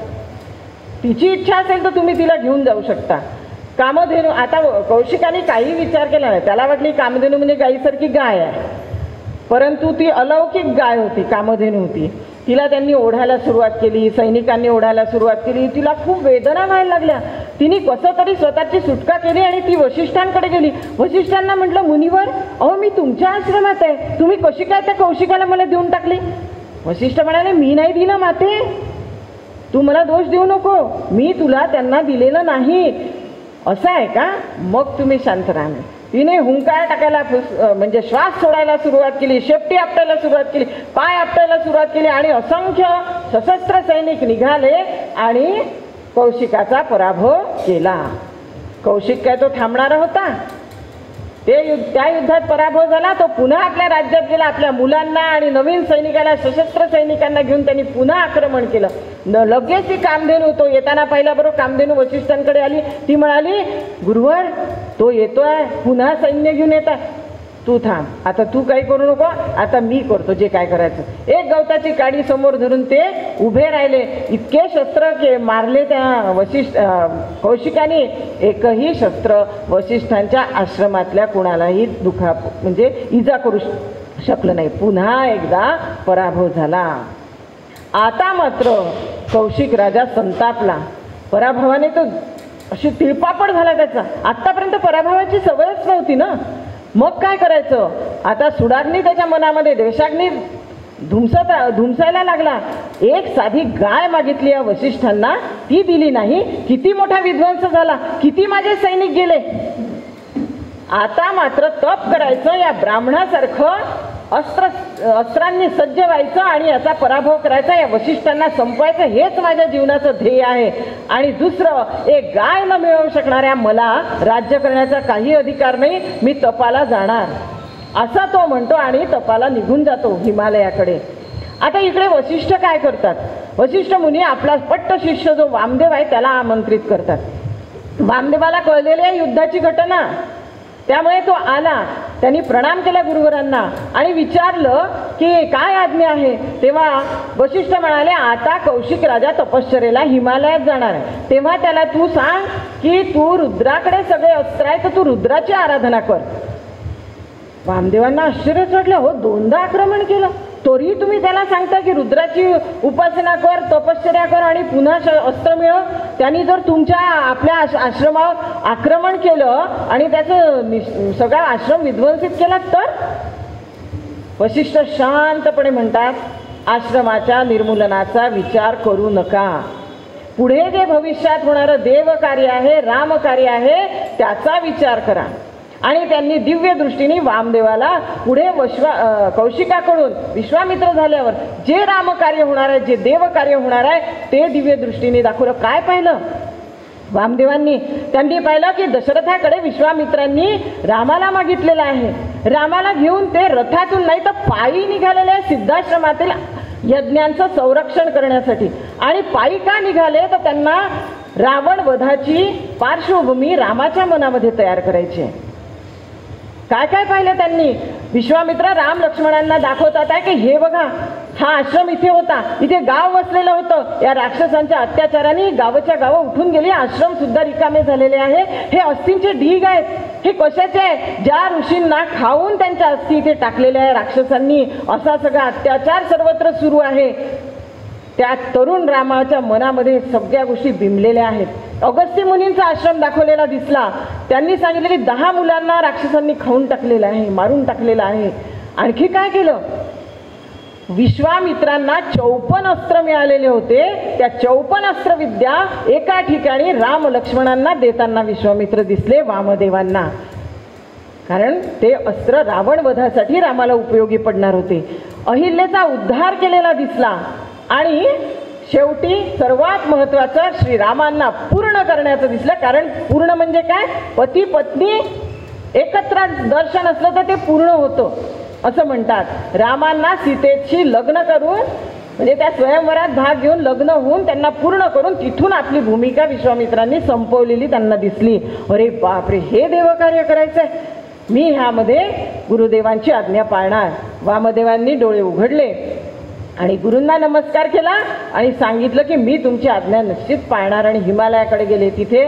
तिची इच्छा असेल तर तुम्ही तिला घेऊन जाऊ शकता. कामधेनू, आता कौशिकाने काही विचार केला नाही. त्याला वाटली कामधेनू म्हणजे गाईसारखी गाय आहे, परंतु ती अलौकिक गाय होती, कामधेनू होती. तिला त्यांनी ओढायला सुरुवात केली, सैनिकांनी ओढायला सुरुवात केली. तिला खूप वेदना व्हायला लागल्या. तिने कसं तरी स्वतःची सुटका केली आणि ती वसिष्ठांकडे गेली. वसिष्ठांना म्हटलं, मुनिवर अहो मी तुमच्या आश्रमात आहे, तुम्ही कशी काय त्या कौशिकाला मला देऊन टाकली. वसिष्ठ म्हणाले, मी नाही दिलं माते, तू मला दोष देऊ नको, मी तुला त्यांना दिलेलं नाही. असं आहे का, मग तुम्ही शांत राहा. तिने हुंकार टाकायला म्हणजे श्वास सोडायला सुरुवात केली, शेपटी आपटायला सुरुवात केली, पाय आपटायला सुरुवात केली आणि असंख्य सशस्त्र सैनिक निघाले आणि कौशिकाचा पराभव केला. कौशिक काय तो थांबणारा होता, त्या युद्धात पराभव झाला. तो पुन्हा आपल्या राज्यात गेला. आपल्या मुलांना आणि नवीन सैनिकाला, सशस्त्र सैनिकांना घेऊन त्यांनी पुन्हा आक्रमण केलं. लगेच ती कामधेनू, तो येताना पाहिल्याबरोबर कामधेनू वसिष्ठांकडे आली. ती म्हणाली, गुरुवर तो येतोय, पुन्हा सैन्य घेऊन येत आहे, तू थांब, आता तू काही करू नको, आता मी करतो जे काय करायचं. एक गवताची काडी समोर धरून ते उभे राहिले. इतके शस्त्र मारले त्या कौशिकाने, एकही शस्त्र वसिष्ठांच्या आश्रमातल्या कुणालाही म्हणजे इजा करू शकलं नाही. पुन्हा एकदा पराभव झाला. आता मात्र कौशिक राजा संतापला. पराभवाने तो अशी तिळपापड झाला त्याचा. आतापर्यंत पराभवाची सवयच नव्हती ना. मग काय करायचं. आता सुडाग्नी त्याच्या मनामध्ये, द्वेषाग्नी धुमसायला लागला. एक साधी गाय मागितली या वसिष्ठांना, ती दिली नाही. किती मोठा विध्वंस झाला, किती माझे सैनिक गेले. आता मात्र तप करायचं, या ब्राह्मणासारखं अस्त्रांनी सज्ज व्हायचं आणि याचा पराभव करायचा, या वसिष्ठांना संपवायचं, हेच माझ्या जीवनाचं ध्येय आहे. आणि दुसरं, एक गाय न मिळवू शकणाऱ्या मला राज्य करण्याचा काही अधिकार नाही, मी तपाला जाणार, असा तो म्हणतो आणि तपाला निघून जातो हिमालयाकडे. आता इकडे वसिष्ठ काय करतात. वसिष्ठ मुनी आपला पट्ट शिष्य जो वामदेव आहे त्याला आमंत्रित करतात. वामदेवाला कळलेली आहे युद्धाची घटना, त्यामुळे तो आला. त्यांनी प्रणाम केला गुरुवरांना आणि विचारलं की काय आज्ञा आहे. तेव्हा वसिष्ठ म्हणाले, आता कौशिक राजा तपश्चर्येला हिमालयात जाणार आहे, तेव्हा त्याला तू सांग की तू रुद्राकडे सगळे अस्त्र आहे, तर तू रुद्राची आराधना कर. वामदेवांना आश्चर्यच वाटलं. हो, दोनदा आक्रमण केलं तरी तुम्ही त्याला सांगता की रुद्राची उपासना कर, तपश्चर्या कर आणि पुन्हा अस्त्र मिळव. त्यांनी जर तुमच्या आपल्या आश्रमावर आक्रमण केलं आणि त्याचं सगळा आश्रम विध्वंसित केला तर. वसिष्ठ शांतपणे म्हणतात, आश्रमाच्या निर्मूलनाचा विचार करू नका. पुढे जे भविष्यात होणारं देव कार्य आहे, राम कार्य आहे, त्याचा विचार करा. आणि त्यांनी दिव्य दृष्टीने वामदेवाला पुढे कौशिकाकडून विश्वामित्र झाल्यावर जे रामकार्य होणार आहे, जे देव कार्य होणार आहे, ते दिव्य दृष्टीने दाखवलं. काय पाहिलं वामदेवांनी. त्यांनी पाहिलं की दशरथाकडे विश्वामित्रांनी रामाला मागितलेलं आहे. रामाला घेऊन ते रथातून नाही तर पायी निघालेले आहे सिद्धाश्रमातील यज्ञांचं संरक्षण करण्यासाठी. आणि पायी का निघाले तर त्यांना रावण वधाची पार्श्वभूमी रामाच्या मनामध्ये तयार करायची. काय काय पाहिलं त्यांनी. विश्वामित्र राम लक्ष्मणांना दाखवतात आहे की हे बघा, हा आश्रम इथे होता, इथे गाव वसलेलं होतं. या राक्षसांच्या अत्याचाराने गावाच्या गावं उठून गेली, आश्रम सुद्धा रिकामे झालेले आहे. हे अस्थींचे ढीग आहेत. हे कशाचे आहे. ज्या ऋषींना खाऊन त्यांच्या अस्थी इथे टाकलेल्या आहे राक्षसांनी. असा सगळा अत्याचार सर्वत्र सुरू आहे. त्या तरुण रामाच्या मनामध्ये सगळ्या गोष्टी बिंबलेल्या आहेत. अगस्त्य मुनींचा आश्रम दाखवलेला दिसला. त्यांनी सांगितले की 10 मुलांना राक्षसांनी खाऊन टाकलेलं आहे, मारून टाकलेलं आहे. आणखी काय केलं. विश्वामित्रांना 54 अस्त्र मिळालेले होते. त्या 54 अस्त्रविद्या एका ठिकाणी राम लक्ष्मणांना देताना विश्वामित्र दिसले वामदेवांना. कारण ते अस्त्र रावण वधासाठी रामाला उपयोगी पडणार होते. अहिल्याचा उद्धार केलेला दिसला. आणि शेवटी सर्वात महत्त्वाचं श्रीरामांना पूर्ण करण्याचं दिसलं. कारण पूर्ण म्हणजे काय, पती पत्नी एकत्र दर्शन असलं तर ते पूर्ण होतं असं म्हणतात. रामांना सीतेशी लग्न करून म्हणजे त्या स्वयंवरात भाग घेऊन लग्न होऊन त्यांना पूर्ण करून तिथून आपली भूमिका विश्वामित्रांनी संपवलेली त्यांना दिसली. अरे बापरे, हे देवकार्य करायचं आहे, मी ह्यामध्ये गुरुदेवांची आज्ञा पाळणार. वामदेवांनी डोळे उघडले आणि गुरूंना नमस्कार केला आणि सांगितलं की मी तुमची आज्ञा निश्चित पाळणार. आणि हिमालयाकडे गेले. तिथे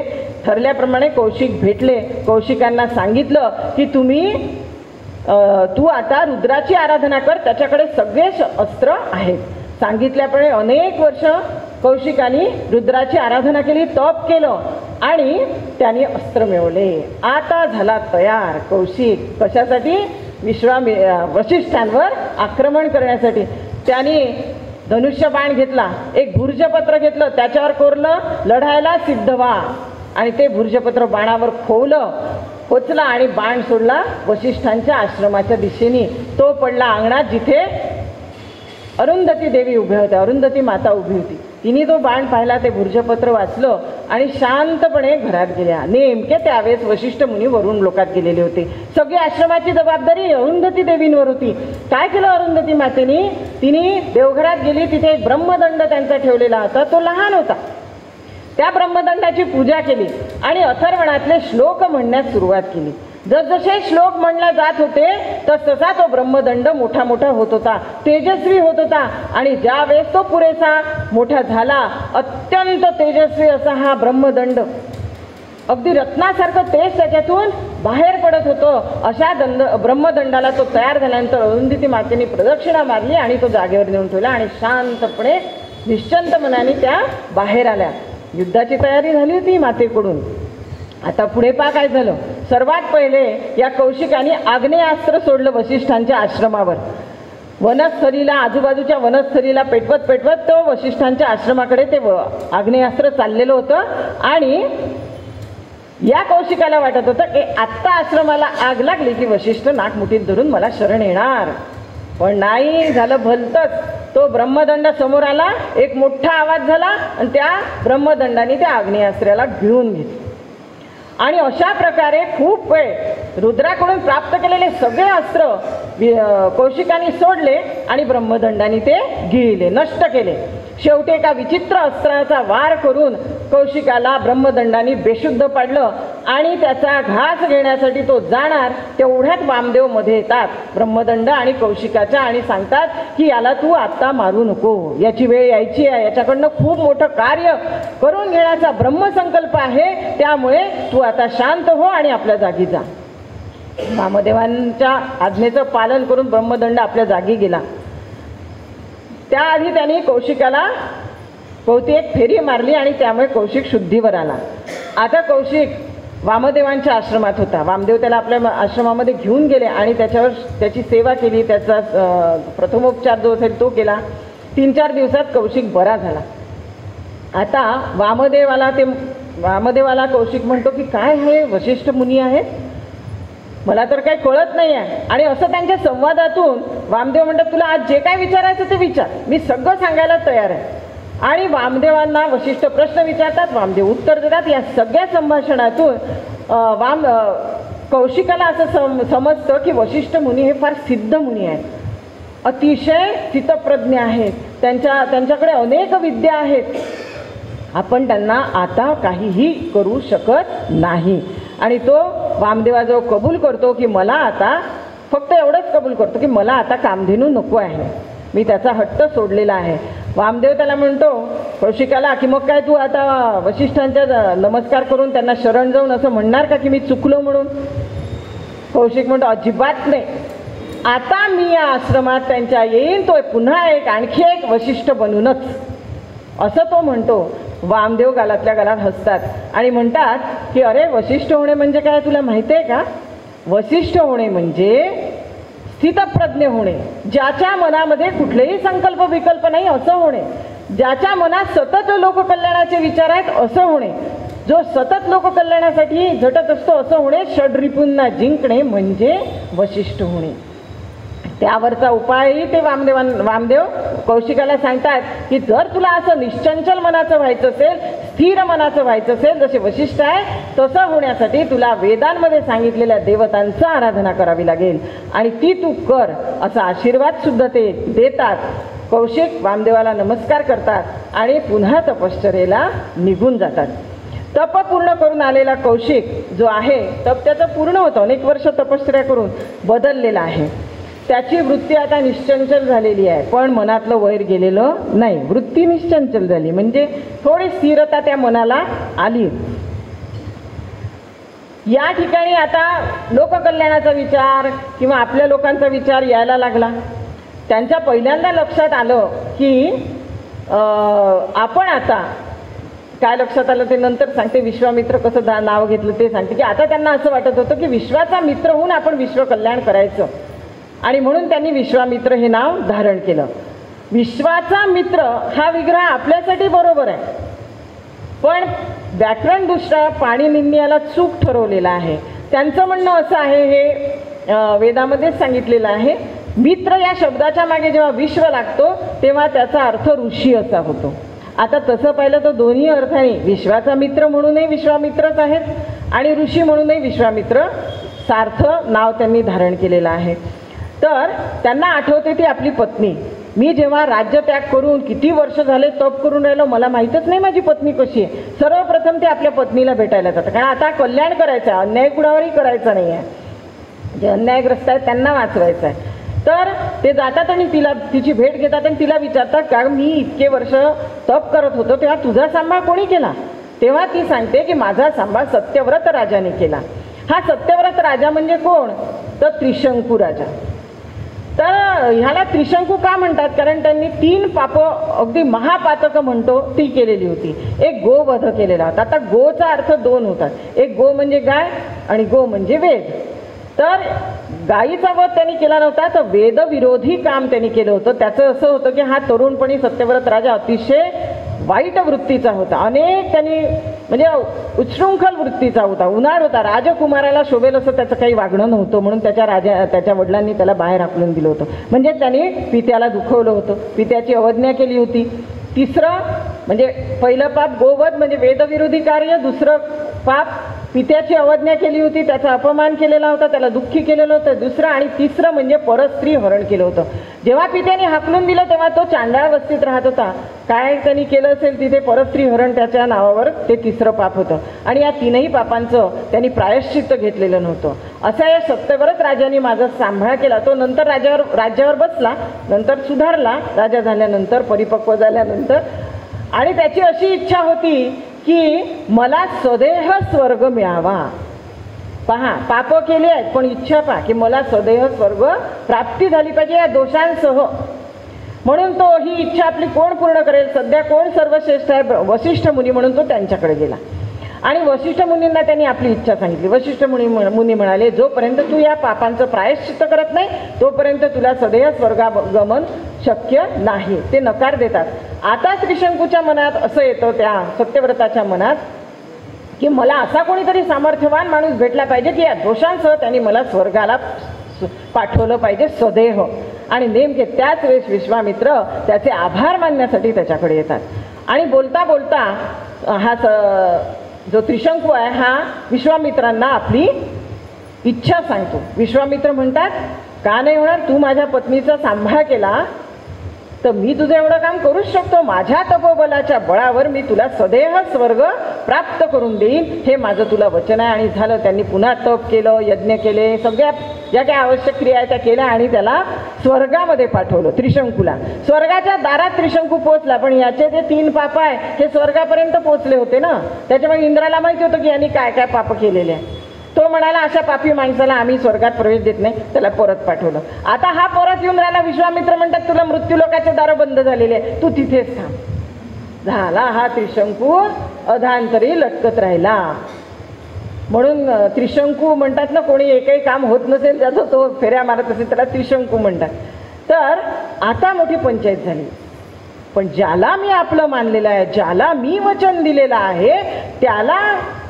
ठरल्याप्रमाणे कौशिक भेटले. कौशिकांना सांगितलं की तू आता रुद्राची आराधना कर, त्याच्याकडे सगळे अस्त्र आहेत. सांगितल्याप्रमाणे अनेक वर्ष कौशिकांनी रुद्राची आराधना केली, तप केलं आणि त्यांनी अस्त्र मिळवले. आता झाला तयार कौशिक. कशासाठी. वसिष्ठांवर आक्रमण करण्यासाठी. त्यांनी धनुष्यबाण घेतला, एक भुर्जपत्र घेतलं, त्याच्यावर कोरलं लढायला सिद्ध व्हा. आणि ते भुर्जपत्र बाणावर खोचला आणि बाण सोडला वसिष्ठांच्या आश्रमाच्या दिशेने. तो पडला अंगणात जिथे अरुंधती देवी उभ्या होत्या, अरुंधती माता उभी होती. तिने तो बाण पाहिला, ते भुर्जपत्र वाचलं आणि शांतपणे घरात गेल्या. नेमके त्यावेळेस वशिष्ठ मुनी वरून लोकात गेलेले होते. सगळी आश्रमाची जबाबदारी अरुंधती देवींवर होती. काय केलं अरुंधती मातेने? तिने देवघरात गेली, तिथे एक ब्रह्मदंड त्यांचा ठेवलेला होता, तो लहान होता. त्या ब्रह्मदंडाची पूजा केली आणि अथर्वणातले श्लोक म्हणण्यास सुरुवात केली. जसजसे श्लोक म्हणले जात होते तसा तो ब्रह्मदंड मोठा मोठा होत होता, तेजस्वी होत होता. आणि ज्या वेळेस तो पुरेसा मोठा झाला, अत्यंत तेजस्वी असा हा ब्रह्मदंड, अगदी रत्नासारखं तेज त्याच्यातून बाहेर पडत होतं. अशा ब्रह्मदंडाला तो तयार झाल्यानंतर अरुंधती मातेने प्रदक्षिणा मारली आणि तो जागेवर नेऊन ठेवला आणि शांतपणे निश्चंत मनाने त्या बाहेर आल्या. युद्धाची तयारी झाली होती मातेकडून. आता पुढे काय झालं? सर्वात पहिले या कौशिकाने आग्नेयास्त्र सोडलं वशिष्ठांच्या आश्रमावर. वनस्थलीला, आजूबाजूच्या वनस्थलीला पेटवत पेटवत तो वशिष्ठांच्या आश्रमाकडे ते आग्नेयास्त्र चाललेलं होतं. आणि या कौशिकाला वाटत होतं की आत्ता आश्रमाला आग लागली की वशिष्ठ नाकमुठीत धरून मला शरण येणार. पण नाही झालं भलतंच. तो ब्रह्मदंड समोर आला, एक मोठा आवाज झाला आणि त्या ब्रह्मदंडाने त्या आग्नेयास्त्राला गिळून घेतलं. आणि अशा प्रकारे खूप वेळ रुद्राकडून प्राप्त केलेले सगळे अस्त्र कौशिकाने सोडले आणि ब्रह्मदंडाने ते गिळले, नष्ट केले. शेवटी एका विचित्र अस्त्राचा वार करून कौशिकाला ब्रह्मदंडाने बेशुद्ध पाडलं आणि त्याचा घास घेण्यासाठी तो जाणार तेवढ्यात वामदेव मध्ये येतात ब्रह्मदंड आणि कौशिकाच्या आणि सांगतात की याला तू आत्ता मारू नको, याची वेळ यायची आहे, याच्याकडनं खूप मोठं कार्य करून घेण्याचा ब्रह्मसंकल्प आहे, त्यामुळे तू आता शांत हो आणि आपल्या जागी जा. वामदेवांच्या आज्ञेचं पालन करून ब्रह्मदंड आपल्या जागी गेला. त्याआधी त्यांनी कौशिकाला भोवती एक फेरी मारली आणि त्यामुळे कौशिक शुद्धीवर आला. आता कौशिक वामदेवांच्या आश्रमात होता. वामदेव त्याला आपल्या आश्रमामध्ये घेऊन गेले आणि त्याच्यावर त्याची सेवा केली, त्याचा प्रथमोपचार जो असेल तो केला. 3-4 दिवसात कौशिक बरा झाला. आता वामदेवाला कौशिक म्हणतो की काय हे वशिष्ठ मुनी आहेत, मला तर काही कळत नाही आहे. आणि असं त्यांच्या संवादातून वामदेव म्हणतात तुला आज जे काय विचारायचं ते विचार, मी सगळं सांगायला तयार आहे. आणि वामदेवांना वशिष्ठ प्रश्न विचारतात, वामदेव उत्तर देतात. या सगळ्या संभाषणातून कौशिकाला असं समजतं की वशिष्ठ मुनी हे फार सिद्ध मुनी आहेत, अतिशय स्थितप्रज्ञ आहेत, त्यांच्याकडे अनेक विद्या आहेत, आपण त्यांना आता काहीही करू शकत नाही. आणि तो वामदेवाजवळ कबूल करतो की मला आता फक्त एवढंच कबूल करतो की मला आता कामधेनू नको आहे, मी त्याचा हट्ट सोडलेला आहे. वामदेव त्याला म्हणतो कौशिकाला की मग काय तू आता वशिष्ठांच्या नमस्कार करून त्यांना शरण जाऊन असं म्हणणार का की मी चुकलो म्हणून? कौशिक म्हणतो अजिबात नाही, आता मी या आश्रमात त्यांच्या येईन तो पुन्हा आणखी एक वशिष्ठ बनूनच, असं तो म्हणतो. वामदेव गालातल्या गालात हसतात आणि म्हणतात की अरे वशिष्ठ होणे म्हणजे काय तुला माहिती आहे का? वशिष्ठ होणे म्हणजे स्थितप्रज्ञ होणे, ज्याच्या मनामध्ये कुठलेही संकल्प विकल्प नाही असं होणे, ज्याच्या मनात सतत लोककल्याणाचे विचार आहेत असं होणे, जो सतत लोककल्याणासाठी झटत असतो असं होणे, षड्रिपूंना जिंकणे म्हणजे वशिष्ठ होणे. त्यावरचा उपायही ते वामदेव कौशिकाला सांगतात की जर तुला असं निश्चंचल मनाचं व्हायचं असेल, स्थिर मनाचं व्हायचं असेल, जसे वशिष्ठ आहे तसं होण्यासाठी तुला वेदांमध्ये सांगितलेल्या देवतांचं आराधना करावी लागेल आणि ती तू कर, असा आशीर्वाद सुद्धा ते देतात. कौशिक वामदेवाला नमस्कार करतात आणि पुन्हा तपश्चर्येला निघून जातात. तप पूर्ण करून आलेला कौशिक जो आहे, तप त्याचं पूर्ण होतं, अनेक वर्ष तपश्चर्या करून बदललेला आहे. त्याची वृत्ती आता निश्चंचल झालेली आहे, पण मनातलं वैर गेलेलं नाही. वृत्ती निश्चंचल झाली म्हणजे थोडी स्थिरता त्या मनाला आली. या ठिकाणी आता लोककल्याणाचा विचार किंवा आपल्या लोकांचा विचार यायला लागला. त्यांच्या पहिल्यांदा लक्षात आलं की आपण आता काय लक्षात आलं ते नंतर सांगते. विश्वामित्र कसं नाव घेतलं ते सांगते की आता त्यांना असं वाटत होतं की विश्वाचा मित्र होऊन आपण विश्वकल्याण करायचं आणि म्हणून त्यांनी विश्वामित्र हे नाव धारण केलं. विश्वाचा मित्र हा विग्रह आपल्यासाठी बरोबर आहे, पण व्याकरणदृष्ट्या पाणिनींनी याला चूक ठरवलेला आहे. त्यांचं म्हणणं असं आहे, हे वेदामध्येच सांगितलेलं आहे, मित्र या शब्दाच्या मागे जेव्हा विश्व लागतो तेव्हा त्याचा अर्थ ऋषी असा होतो. आता तसं पाहिलं तर दोन्ही अर्थाने विश्वाचा मित्र म्हणूनही विश्वामित्रच आहेत आणि ऋषी म्हणूनही विश्वामित्र सार्थ नाव त्यांनी धारण केलेलं आहे. तर त्यांना आठवते ती आपली पत्नी. मी जेव्हा राज्यत्याग करून किती वर्ष झाले तप करून राहिलो, मला माहीतच नाही माझी पत्नी कशी आहे. सर्वप्रथम ते आपल्या पत्नीला भेटायला जातं, कारण आता कल्याण करायचं आहे, अन्याय कुणावरही करायचा नाही आहे. जे अन्यायग्रस्त आहेत त्यांना वाचवायचं आहे. तर ते जातात आणि तिची भेट घेतात आणि तिला विचारतात, कारण मी इतके वर्ष तप करत होतो तेव्हा तुझा सांभाळ कोणी केला. तेव्हा ती सांगते की माझा सांभाळ सत्यव्रत राजाने केला. हा सत्यव्रत राजा म्हणजे कोण, तर त्रिशंकू राजा. तर ह्याला त्रिशंकू का म्हणतात, कारण त्यांनी 3 पापं अगदी महापातकं म्हणतो ती केलेली होती. एक गोवध केलेला होता. आता गोचा अर्थ 2 होतात. एक गो म्हणजे गाय आणि गो म्हणजे वेद. तर गायीचा वध त्यांनी केला नव्हता, तर वेदविरोधी काम त्यांनी केलं होतं. त्याचं असं होतं की हा तरुणपणी सत्यव्रत राजा अतिशय वाईट वृत्तीचा होता. अनेक त्यांनी म्हणजे उच्छृंखल वृत्तीचा होता, उन्हाळ होता. राजकुमाराला शोभेल असं त्याचं काही वागणं नव्हतं, म्हणून त्याच्या वडिलांनी त्याला बाहेर हाकलून दिलं होतं. म्हणजे त्यांनी पित्याला दुखवलं होतं, पित्याची अवज्ञा केली होती. तिसरं म्हणजे पहिलं पाप गोवध म्हणजे वेदविरोधी कार्य, दुसरं पाप पित्याची अवज्ञा केली होती, त्याचा अपमान केलेला होता, त्याला दुःखी केलेलं होतं. दुसरं आणि तिसरं म्हणजे परस्त्री हरण केलं होतं. जेव्हा पित्याने हाकलून दिलं तेव्हा तो चांडाळ वस्तीत राहत होता. काय त्यांनी केलं असेल तिथे परस्त्री हरण त्याच्या नावावर, ते तिसरं पाप होतं. आणि या 3ही पापांचं त्यांनी प्रायश्चित्त घेतलेलं नव्हतं. असा या सत्यव्रत राजाने माझा सांभाळ केला. तो नंतर राज्यावर बसला, नंतर सुधारला राजा झाल्यानंतर, परिपक्व झाल्यानंतर. आणि त्याची अशी इच्छा होती की मला सदेह स्वर्ग मिळावा. पहा, पाप केले आहेत पण इच्छा पहा की मला सदेह स्वर्ग प्राप्ती झाली पाहिजे या दोषांसह. म्हणून तो ही इच्छा आपली कोण पूर्ण करेल, सध्या कोण सर्वश्रेष्ठ आहे, वसिष्ठ मुनी. म्हणून तो त्यांच्याकडे गेला आणि वसिष्ठ मुनींना त्यांनी आपली इच्छा सांगितली. वसिष्ठ मुनी म्हणाले, जोपर्यंत तू या पापांचं प्रायश्चित्त करत नाही तोपर्यंत तुला सदैव स्वर्गागमन शक्य नाही. ते नकार देतात. आता त्रिशंकूच्या मनात असं येतं, त्या सत्यव्रताच्या मनात, की मला असा कोणीतरी सामर्थ्यवान माणूस भेटला पाहिजे की या दोषांसह त्यांनी मला स्वर्गाला पाठवलं पाहिजे सदैव. आणि नेमके त्याच वेळेस विश्वामित्र त्याचे आभार मानण्यासाठी त्याच्याकडे येतात. आणि बोलता बोलता हा जो त्रिशंकू आहे हा विश्वामित्रांना आपली इच्छा सांगतो. विश्वामित्र म्हणतात, का नाही होणार, तू माझ्या पत्नीचा सांभाळ केला तर मी तुझं एवढं काम करूच शकतो. माझ्या तपोबलाच्या बळावर मी तुला सदैव स्वर्ग प्राप्त करून देईन, हे माझं तुला वचन आहे. आणि झालं. त्यांनी पुन्हा तप केलं, यज्ञ केले, सगळ्या ज्या काही आवश्यक क्रिया आहेत त्या केल्या आणि त्याला स्वर्गामध्ये पाठवलं. त्रिशंकूला स्वर्गाच्या दारात त्रिशंकू पोचला. पण याचे जे 3 पाप आहे हे स्वर्गापर्यंत पोचले होते ना, त्याच्यामुळे इंद्राला माहिती होतं की यांनी काय काय पाप केलेले आहे. तो म्हणाला, अशा पापी माणसाला आम्ही स्वर्गात प्रवेश देत नाही, त्याला परत पाठवलं. आता हा परत येऊन राहिला. विश्वामित्र म्हणतात, तुला मृत्यूलोकाचे दार बंद झालेले, तू तिथेच थांब. झाला हा त्रिशंकू अधांतरी लटकत राहिला. म्हणून त्रिशंकू म्हणतात ना, कोणी एकही काम होत नसेल त्याचं तो फेऱ्या मारत असेल त्याला त्रिशंकू म्हणतात. तर आता मोठी पंचायत झाली. पण ज्याला मी आपलं मानलेलं आहे, ज्याला मी वचन दिलेलं आहे, त्याला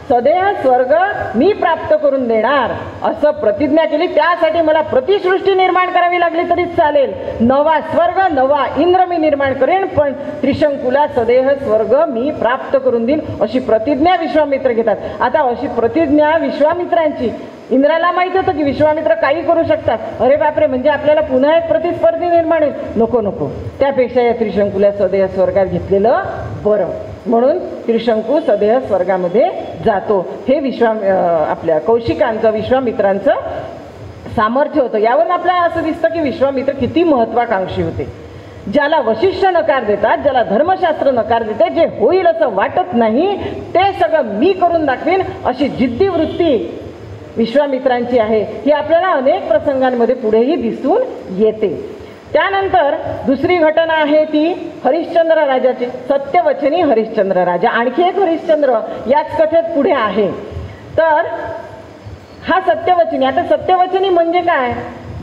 सदैव स्वर्ग मी प्राप्त करून देणार असं प्रतिज्ञा केली. त्यासाठी मला प्रतिसृष्टी निर्माण करावी लागली तरी चालेल. नवा स्वर्ग, नवा इंद्र मी निर्माण करेन, पण त्रिशंकूला सदैव स्वर्ग मी प्राप्त करून देईन अशी प्रतिज्ञा विश्वामित्र घेतात. आता अशी प्रतिज्ञा विश्वामित्रांची, इंद्राला माहित होतं की विश्वामित्र काही करू शकतात. अरे बापरे, म्हणजे आपल्याला पुन्हा एक प्रतिस्पर्धी निर्माण होईल. नको नको, त्यापेक्षा या त्रिशंकूला सदैव स्वर्गात घेतलेलं बरं. म्हणून त्रिशंकू सदैव स्वर्गामध्ये जातो. हे आपल्या कौशिकांचं, विश्वामित्रांचं सामर्थ्य होतं. यावरून आपल्याला असं दिसतं की विश्वामित्र किती महत्वाकांक्षी होते. ज्याला वशिष्ठ नकार देतात, ज्याला धर्मशास्त्र नकार देते, जे होईल असं वाटत नाही ते सगळं मी करून दाखवीन अशी जिद्दी वृत्ती विश्वामित्रांची आहे. ही आपल्याला अनेक प्रसंगांमध्ये पुढेही दिसून येते. त्यानंतर दुसरी घटना आहे ती हरिश्चंद्र राजाची. सत्यवचनी हरिश्चंद्र राजा, आणखी एक हरिश्चंद्र याच कथेत पुढे आहे. तर हा सत्यवचनी. आता सत्यवचनी म्हणजे काय,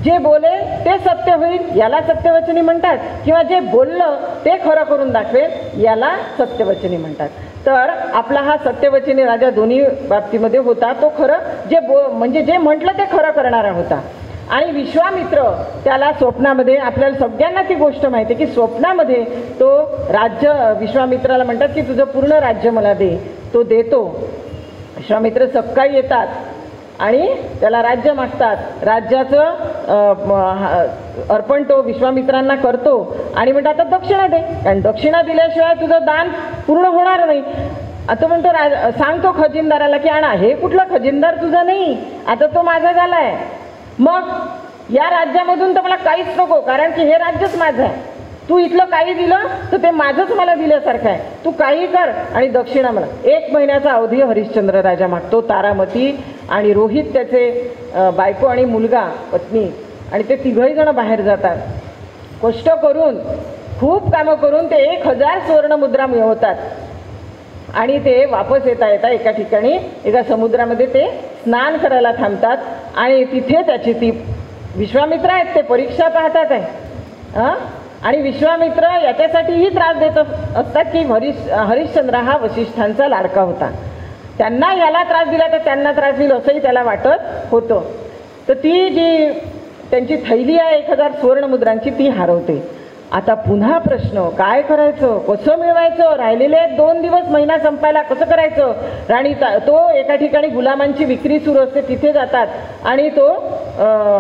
जे बोले ते सत्य होईल याला सत्यवचनी म्हणतात, किंवा जे बोललं ते खरं करून दाखवेल याला सत्यवचनी म्हणतात. तर आपला हा सत्यवचनी राजा दोन्ही बाबतीमध्ये होता. तो खरं म्हणजे जे म्हटलं ते खरं करणारा होता. आणि विश्वामित्र त्याला स्वप्नामध्ये, आपल्याला सगळ्यांना ती गोष्ट माहिती आहे की स्वप्नामध्ये तो राज्य, विश्वामित्राला म्हणतात की तुझं पूर्ण राज्य मला दे. तो देतो. विश्वामित्र सकाळी येतात आणि त्याला राज्य मागतात. राज्याचं अर्पण तो विश्वामित्रांना करतो आणि म्हणतात आता दक्षिणा दे, कारण दक्षिणा दिल्याशिवाय तुझं दान पूर्ण होणार नाही. आता म्हणतो सांगतो खजिनदाराला की आणा. हे कुठला खजिनदार तुझा नाही, आता तो माझा झालाय. मग या राज्यामधून तर मला काहीच नको, कारण की हे राज्यच माझं आहे. तू इथलं काही दिलं तर ते माझंच मला दिल्यासारखं आहे. तू काही कर आणि दक्षिणा मला. 1 महिन्याचा अवधी हरिश्चंद्र राजा मागतो. तारामती आणि रोहित त्याचे बायको आणि मुलगा पत्नी आणि ते तिघही जण बाहेर जातात. कष्ट करून, खूप कामं करून ते 1000 सुवर्णमुद्रा मिळवतात आणि ते वापस येता येता एका ठिकाणी एका समुद्रामध्ये ते स्नान करायला थांबतात आणि तिथे त्याची ती विश्वामित्र आहेत, ते परीक्षा पाहतात आहे. आणि विश्वामित्र याच्यासाठीही त्रास देत असतात की हरिश्चंद्र हा वसिष्ठांचा लाडका होता, त्यांना याला त्रास दिला तर त्यांना त्रास दिला असंही त्याला वाटत होतं. तर ती जी त्यांची थैली आहे 1000 सुवर्णमुद्रांची ती हरवते. आता पुन्हा प्रश्न, काय करायचं, कसं मिळवायचं, राहिलेले 2 दिवस महिना संपायला कसं करायचं. राणी तो एका ठिकाणी गुलामांची विक्री सुरू असते, तिथे जातात आणि तो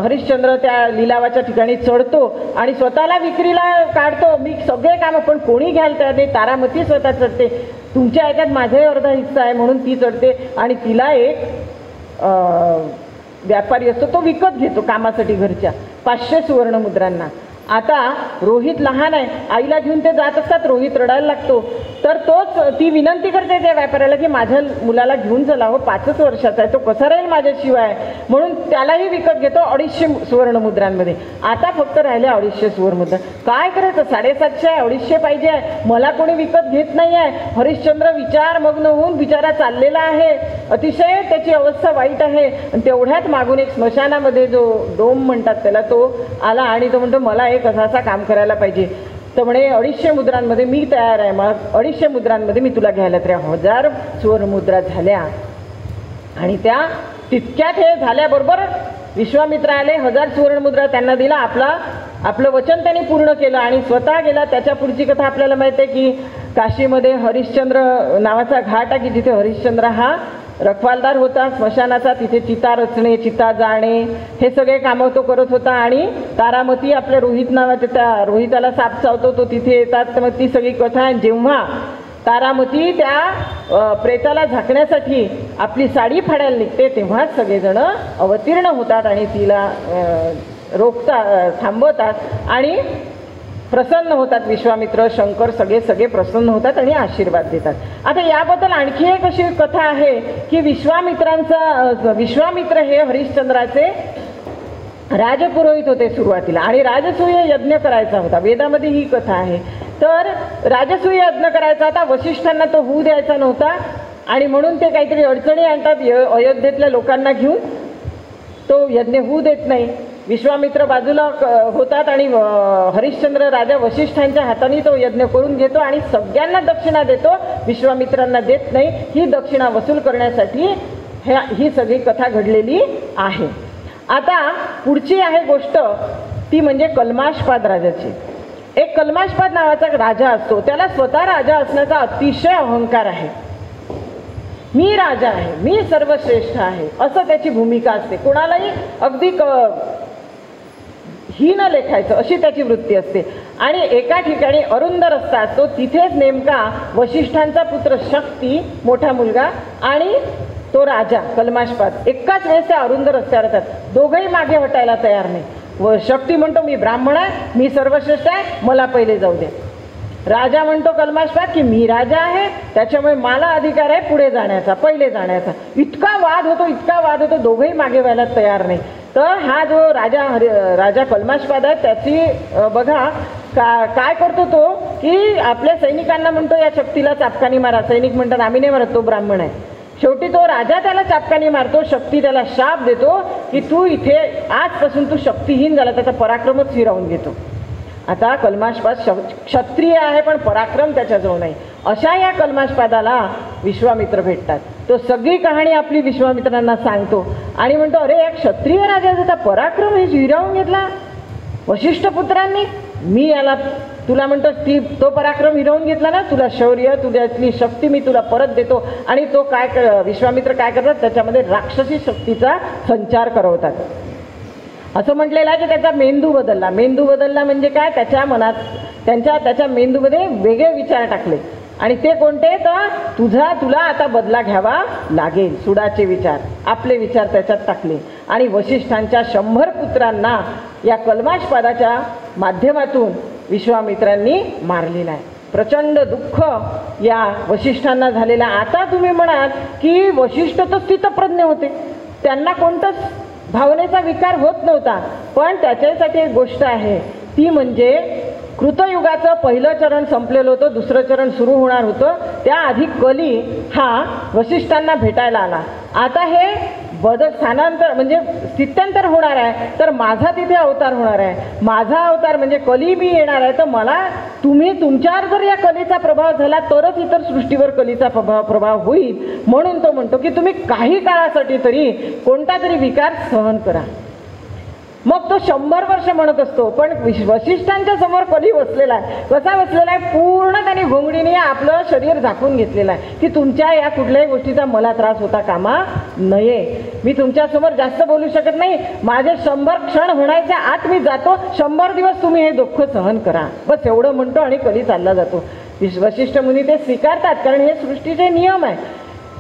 हरिश्चंद्र त्या लिलावाच्या ठिकाणी चढतो आणि स्वतःला विक्रीला काढतो. मी सगळे कामं, पण कोणी घ्यायला तयार नाही. तारामती स्वतः चढते. तुमच्या ह्याच्यात माझाही अर्धा हिस्सा आहे म्हणून ती चढते आणि तिला एक व्यापारी असतो, तो विकत घेतो कामासाठी घरच्या 500 सुवर्णमुद्रांना. आता रोहित लहान आहे, आईला घेऊन ते जात असतात. रोहित रडायला लागतो. तर ती विनंती करते त्या व्यापाऱ्याला की माझ्या मुलाला घेऊन चला, हो 5च वर्षाचा आहे, तो कसा राहील माझ्याशिवाय. म्हणून त्यालाही विकत घेतो 250 सुवर्णमुद्रांमध्ये. आता फक्त राहिले 250 सुवर्णमुद्रा. काय करायचं, 750 आहे, 250 पाहिजे आहे, मला कोणी विकत घेत नाही आहे. हरिश्चंद्र विचारमग्न होऊन बिचारा चाललेला आहे, अतिशय त्याची अवस्था वाईट आहे. आणि तेवढ्यात मागून एक स्मशानामध्ये जो डोम म्हणतात त्याला, तो आला आणि तो म्हणतो मला एक असा काम करायला पाहिजे. तर म्हणे 250 मुद्रांमध्ये मी तयार आहे, मग 250 मुद्रांमध्ये मी तुला घ्यायला. तर 1000 सुवर्णमुद्रा झाल्या आणि त्या तितक्यात हे झाल्याबरोबर विश्वामित्र आले, 1000 सुवर्णमुद्रा त्यांना दिला. आपलं वचन त्यांनी पूर्ण केलं आणि स्वतः गेला. त्याच्या पुढची कथा आपल्याला माहिती आहे की काशीमध्ये हरिश्चंद्र नावाचा घाट आहे की जिथे हरिश्चंद्र हा रखवालदार होता स्मशानाचा. तिथे चिता रचणे, चिता जाणे हे सगळे कामं तो करत होता. आणि तारामती आपल्या रोहित नावाच्या, त्या रोहिताला साप चावतो, तो तिथे येतात. तर मग ती सगळी कथा. जेव्हा तारामती त्या प्रेताला झाकण्यासाठी आपली साडी फाडायला निघते तेव्हाच सगळेजण अवतीर्ण होतात आणि तिला थांबवतात आणि प्रसन्न होतात. विश्वामित्र, शंकर सगळे प्रसन्न होतात आणि आशीर्वाद देतात. आता याबद्दल आणखी एक अशी कथा आहे की विश्वामित्र हे हरिश्चंद्राचे राजपुरोहित होते सुरुवातीला आणि राजसूय यज्ञ करायचा होता. वेदामध्ये ही कथा आहे. तर राजसूय यज्ञ करायचा होता, वसिष्ठांना तो होऊ द्यायचा नव्हता आणि म्हणून ते काहीतरी अडचणी आणतात. अयोध्येतल्या लोकांना घेऊन तो यज्ञ होऊ देत नाही. विश्वामित्र बाजूला होतात आणि हरिश्चंद्र राजा वसिष्ठांच्या हाताने तो यज्ञ करून घेतो आणि सगळ्यांना दक्षिणा देतो, विश्वामित्रांना देत नाही. ही दक्षिणा वसूल करण्यासाठी ही सगळी कथा घडलेली आहे. आता पुढची आहे गोष्ट, ती म्हणजे कल्माशपाद राजाची. एक कल्माशपाद नावाचा राजा असतो, त्याला स्वतः राजा असण्याचा अतिशय अहंकार आहे. मी राजा आहे, मी सर्वश्रेष्ठ आहे, असं त्याची भूमिका असते. कोणालाही अगदी हीन लेखायचं अशी त्याची वृत्ती असते. आणि एका ठिकाणी अरुंद रस्ता असतो, तिथेच नेमका वसिष्ठांचा पुत्र शक्ती मोठा मुलगा आणि तो राजा कल्माशपाद एकाच वेळेस त्या अरुंद रस्त्यावर येतात. दोघंही मागे हटायला तयार नाही. व शक्ती म्हणतो मी ब्राह्मण आहे, मी सर्वश्रेष्ठ आहे, मला पहिले जाऊ दे. राजा म्हणतो कल्माशपाद की मी राजा आहे, त्याच्यामुळे मला अधिकार आहे पुढे जाण्याचा, पहिले जाण्याचा. इतका वाद होतो, दोघंही मागे व्हायला तयार नाही. तर हा जो राजा कल्माशपाद आहे त्याची बघा काय करतो तो की आपल्या सैनिकांना म्हणतो या शक्तीला चापकानी मारा. सैनिक म्हणतात आम्ही नाही मारत, तो ब्राह्मण आहे. शेवटी तो राजा त्याला चापकानी मारतो. शक्ती त्याला शाप देतो की तू इथे आजपासून तू शक्तिहीन झाला, त्याचा पराक्रमच हिरावून घेतो. आता कल्माशपाद क्षत्रिय आहे पण पराक्रम त्याच्याजवळ नाही. अशा या कल्माशपादाला विश्वामित्र भेटतात तो सगळी कहाणी आपली विश्वामित्रांना सांगतो आणि म्हणतो, अरे या क्षत्रिय राजाचा पराक्रम हे हिरावून घेतला वशिष्ठ पुत्रांनी. मी याला तुला म्हणतो तो पराक्रम हिरावून घेतला ना, तुला शौर्य, तुझ्यातली शक्ती मी तुला परत देतो. आणि तो विश्वामित्र काय करतात, त्याच्यामध्ये राक्षसी शक्तीचा संचार करवतात. असं म्हटलेलं आहे की त्याचा मेंदू बदलला. मेंदू बदलला म्हणजे काय, त्याच्या मनात त्याच्या मेंदूमध्ये वेगळे विचार टाकले. आणि ते कोणते, तर तुला आता बदला घ्यावा लागेल. सुडाचे विचार, आपले विचार त्याच्यात टाकले. आणि वशिष्ठांच्या 100 पुत्रांना या कल्माशपादाच्या माध्यमातून विश्वामित्रांनी मारलेला आहे. प्रचंड दुःख या वशिष्ठांना झालेला. आता तुम्ही म्हणाल की वशिष्ठ तर स्थितप्रज्ञ होते, त्यांना कोणताच भावनेचा विकार होत नव्हता. पण त्याच्यासाठी एक गोष्ट आहे, ती म्हणजे कृतयुगाचं पहिलं चरण संपलेलं होतं, दुसरं चरण सुरू होणार होतं. त्याआधी कली हा वशिष्ठांना भेटायला आला. आता हे स्थानांतर म्हणजे स्थित्यंतर होणार आहे, तर माझा तिथे अवतार होणार आहे. माझा अवतार म्हणजे कली मी येणार आहे. तर मला तुमच्यावर जर या कलेचा प्रभाव झाला तरच इतर सृष्टीवर कलीचा प्रभाव होईल. म्हणून तो म्हणतो की तुम्ही काही काळासाठी तरी कोणता तरी विकार सहन करा. मग तो 100 वर्ष म्हणत असतो. पण वशिष्ठांच्या समोर कली बसलेला आहे. कसा बसलेला आहे, पूर्ण त्याने घोंगडीने आपलं शरीर झाकून घेतलेलं आहे की तुमच्या या कुठल्याही गोष्टीचा मला त्रास होता कामा नये. मी तुमच्यासमोर जास्त बोलू शकत नाही. माझे 100 क्षण होण्याच्या आत मी जातो. 100 दिवस तुम्ही हे दुःख सहन करा. बस एवढं म्हणतो आणि कली चालला जातो. वशिष्ठ मुनी ते स्वीकारतात, कारण हे सृष्टीचे नियम आहे.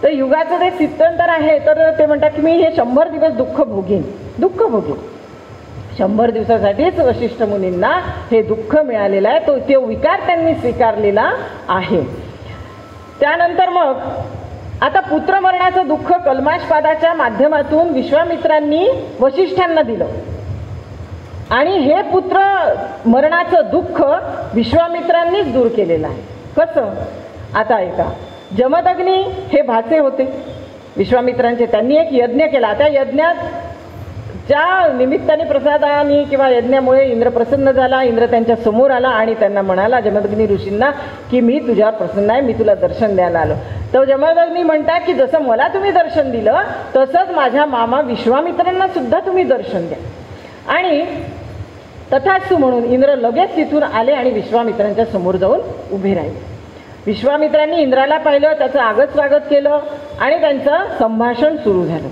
तर युगाचं ते स्थित्यंतर आहे. तर ते म्हणतात की मी हे 100 दिवस दुःख भोगीन. 100 दिवसासाठीच वशिष्ठ मुनींना हे दुःख मिळालेलं आहे. तो विकार त्यांनी स्वीकारलेला आहे. त्यानंतर मग आता पुत्रमरणाचं दुःख कल्माशपादाच्या माध्यमातून विश्वामित्रांनी वशिष्ठांना दिलं. आणि हे पुत्र मरणाचं दुःख विश्वामित्रांनीच दूर केलेलं आहे. कसं, आता ऐका. जमदग्नी हे भाचे होते विश्वामित्रांचे. त्यांनी एक यज्ञ केला. त्या यज्ञात ज्या निमित्ताने प्रसादाने किंवा यज्ञामुळे इंद्र प्रसन्न झाला. इंद्र त्यांच्या समोर आला आणि त्यांना म्हणाला, जमदग्नी ऋषींना, की मी तुझ्यावर प्रसन्न आहे, मी तुला दर्शन द्यायला आलो. तर जमदग्नी म्हणतात की जसं मला तुम्ही दर्शन दिलं तसंच माझ्या मामा विश्वामित्रांना सुद्धा तुम्ही दर्शन द्या. आणि तथास्तु म्हणून इंद्र लगेच तिथून आले आणि विश्वामित्रांच्या समोर जाऊन उभे राहिले. विश्वामित्रांनी इंद्राला पाहिलं, त्याचं आगत स्वागत केलं आणि त्यांचं संभाषण सुरू झालं.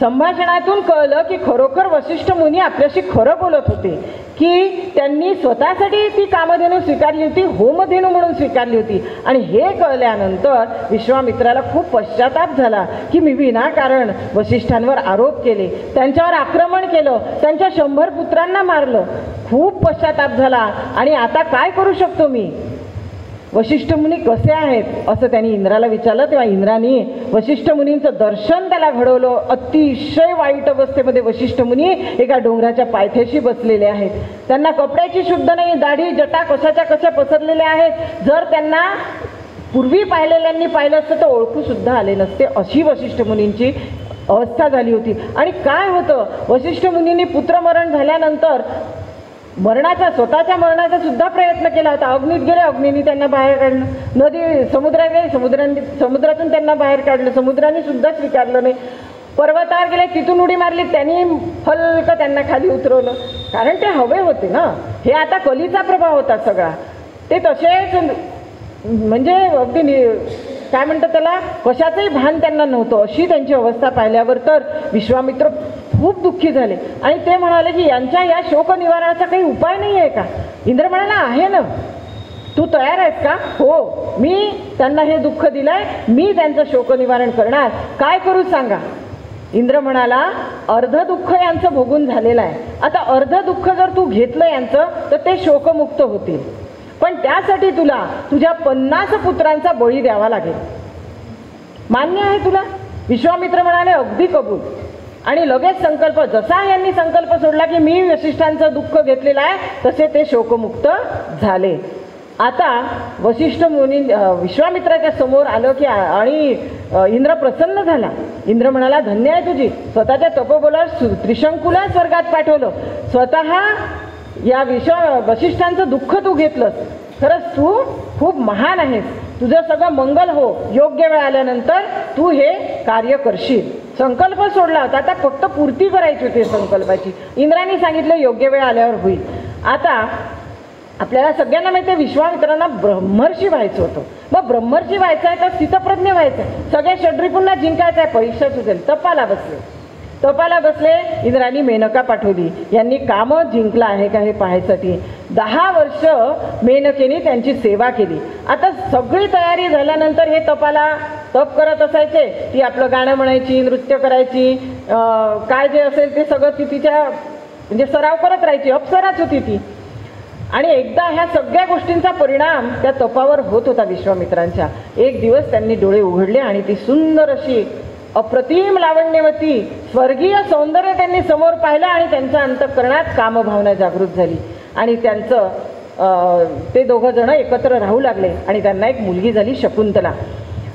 संभाषणातून कळलं की खरोखर वशिष्ठ मुनी आपल्याशी खरं बोलत होते, की त्यांनी स्वतःसाठी ती कामधेनू स्वीकारली होती, होमधेनू म्हणून स्वीकारली होती. आणि हे कळल्यानंतर विश्वामित्राला खूप पश्चाताप झाला की मी विनाकारण वशिष्ठांवर आरोप केले, त्यांच्यावर आक्रमण केलं, त्यांच्या 100 पुत्रांना मारलं. खूप पश्चाताप झाला. आणि आता काय करू शकतो मी, वशिष्ठ मुनी कसे आहेत असं त्यांनी इंद्राला विचारलं. तेव्हा इंद्राने वशिष्ठ मुनींचं दर्शन त्याला घडवलं. अतिशय वाईट अवस्थेमध्ये वशिष्ठ मुनी एका डोंगराच्या पायथ्याशी बसलेले आहेत. त्यांना कपड्याची शुद्ध नाही, दाढी जटा कशाच्या कशा पसरलेल्या आहेत. जर त्यांना पूर्वी पाहिलेल्यांनी पाहिलं असतं तर ओळखू सुद्धा आले नसते, अशी वशिष्ठ मुनींची अवस्था झाली होती. आणि काय होतं, वशिष्ठ मुनींनी पुत्रमरण झाल्यानंतर स्वतःच्या मरणाचा सुद्धा प्रयत्न केला होता. अग्नीत गेले, अग्नीने त्यांना बाहेर काढलं. समुद्रात गेले, समुद्रातून त्यांना बाहेर काढलं, समुद्राने सुद्धा स्वीकारलं नाही. पर्वतावर गेले, तिथून उडी मारली, त्यांनी हलकं त्यांना खाली उतरवलं, कारण ते हवे होते ना. हे आता कलीचा प्रभाव होता सगळा. ते तसेच म्हणजे अगदी काय म्हणतात त्याला, कशाचंही भान त्यांना नव्हतं. अशी त्यांची अवस्था पाहिल्यावर तर विश्वामित्र खूप दुःखी झाले आणि ते म्हणाले की यांच्या या शोक निवारणाचा काही उपाय नाही आहे का. इंद्र म्हणाला, आहे ना, तू तयार आहेस का. हो, मी त्यांना हे दुःख दिलंय, मी त्यांचं शोक निवारण करणार. काय करू सांगा. इंद्र म्हणाला, अर्ध दुःख यांचं भोगून झालेलं आहे. आता अर्ध दुःख जर तू घेतलं यांचं तर ते शोकमुक्त होतील. पण त्यासाठी तुला तुझ्या 50 पुत्रांचा बळी द्यावा लागेल. मान्य आहे तुला. विश्वामित्र म्हणाले, अगदी कबूल. आणि लगेच संकल्प, जसा यांनी संकल्प सोडला की मी वशिष्ठांचं दुःख घेतलेलं आहे, तसे ते शोकमुक्त झाले. आता वशिष्ठ मुनी विश्वामित्राच्या समोर आलं की आणि इंद्र प्रसन्न झाला. इंद्र म्हणाला, धन्य आहे तुझी, स्वतःच्या तपोबलावर त्रिशंकूला स्वर्गात पाठवलं, स्वतः या वशिष्ठांचं दुःख तू घेतलंस. खरंच तू खूप महान आहेस. तुझं सगळं मंगल हो, योग्य वेळ आल्यानंतर तू हे कार्य करशील. संकल्प सोडला होता, आता फक्त पूर्ती करायची होती संकल्पाची. इंद्राने सांगितलं योग्य वेळ आल्यावर होईल. आता आपल्याला सगळ्यांना माहिती आहे विश्वामित्रांना ब्रह्मर्षी व्हायचं होतं. मग ब्रह्मर्षी व्हायचं आहे तर स्थितप्रज्ञ व्हायचं आहे, सगळे षड्रिपूंना जिंकायचं आहे, परीक्षा सुचेल. तपाला बसले. इंद्राने मेनका पाठवली. यांनी काम जिंकलं आहे का हे पाहायसाठी 10 वर्ष मेनकेने त्यांची सेवा केली. आता सगळी तयारी झाल्यानंतर हे तप करत असायचे. ती आपलं गाणं म्हणायची, नृत्य करायची, काय जे असेल ते सगळं ती तिच्या म्हणजे सराव करत राहायची. अप्सराच होती ती. आणि एकदा ह्या सगळ्या गोष्टींचा परिणाम त्या तपावर होत होता विश्वामित्रांच्या. एक दिवस त्यांनी डोळे उघडले आणि ती सुंदर अशी अप्रतिम लावण्यवती स्वर्गीय सौंदर्य त्यांनी समोर पाहिलं आणि त्यांच्या अंतःकरणात कामभावना जागृत झाली. आणि त्यांचं ते दोघं जण एकत्र राहू लागले आणि त्यांना एक मुलगी झाली, शकुंतला.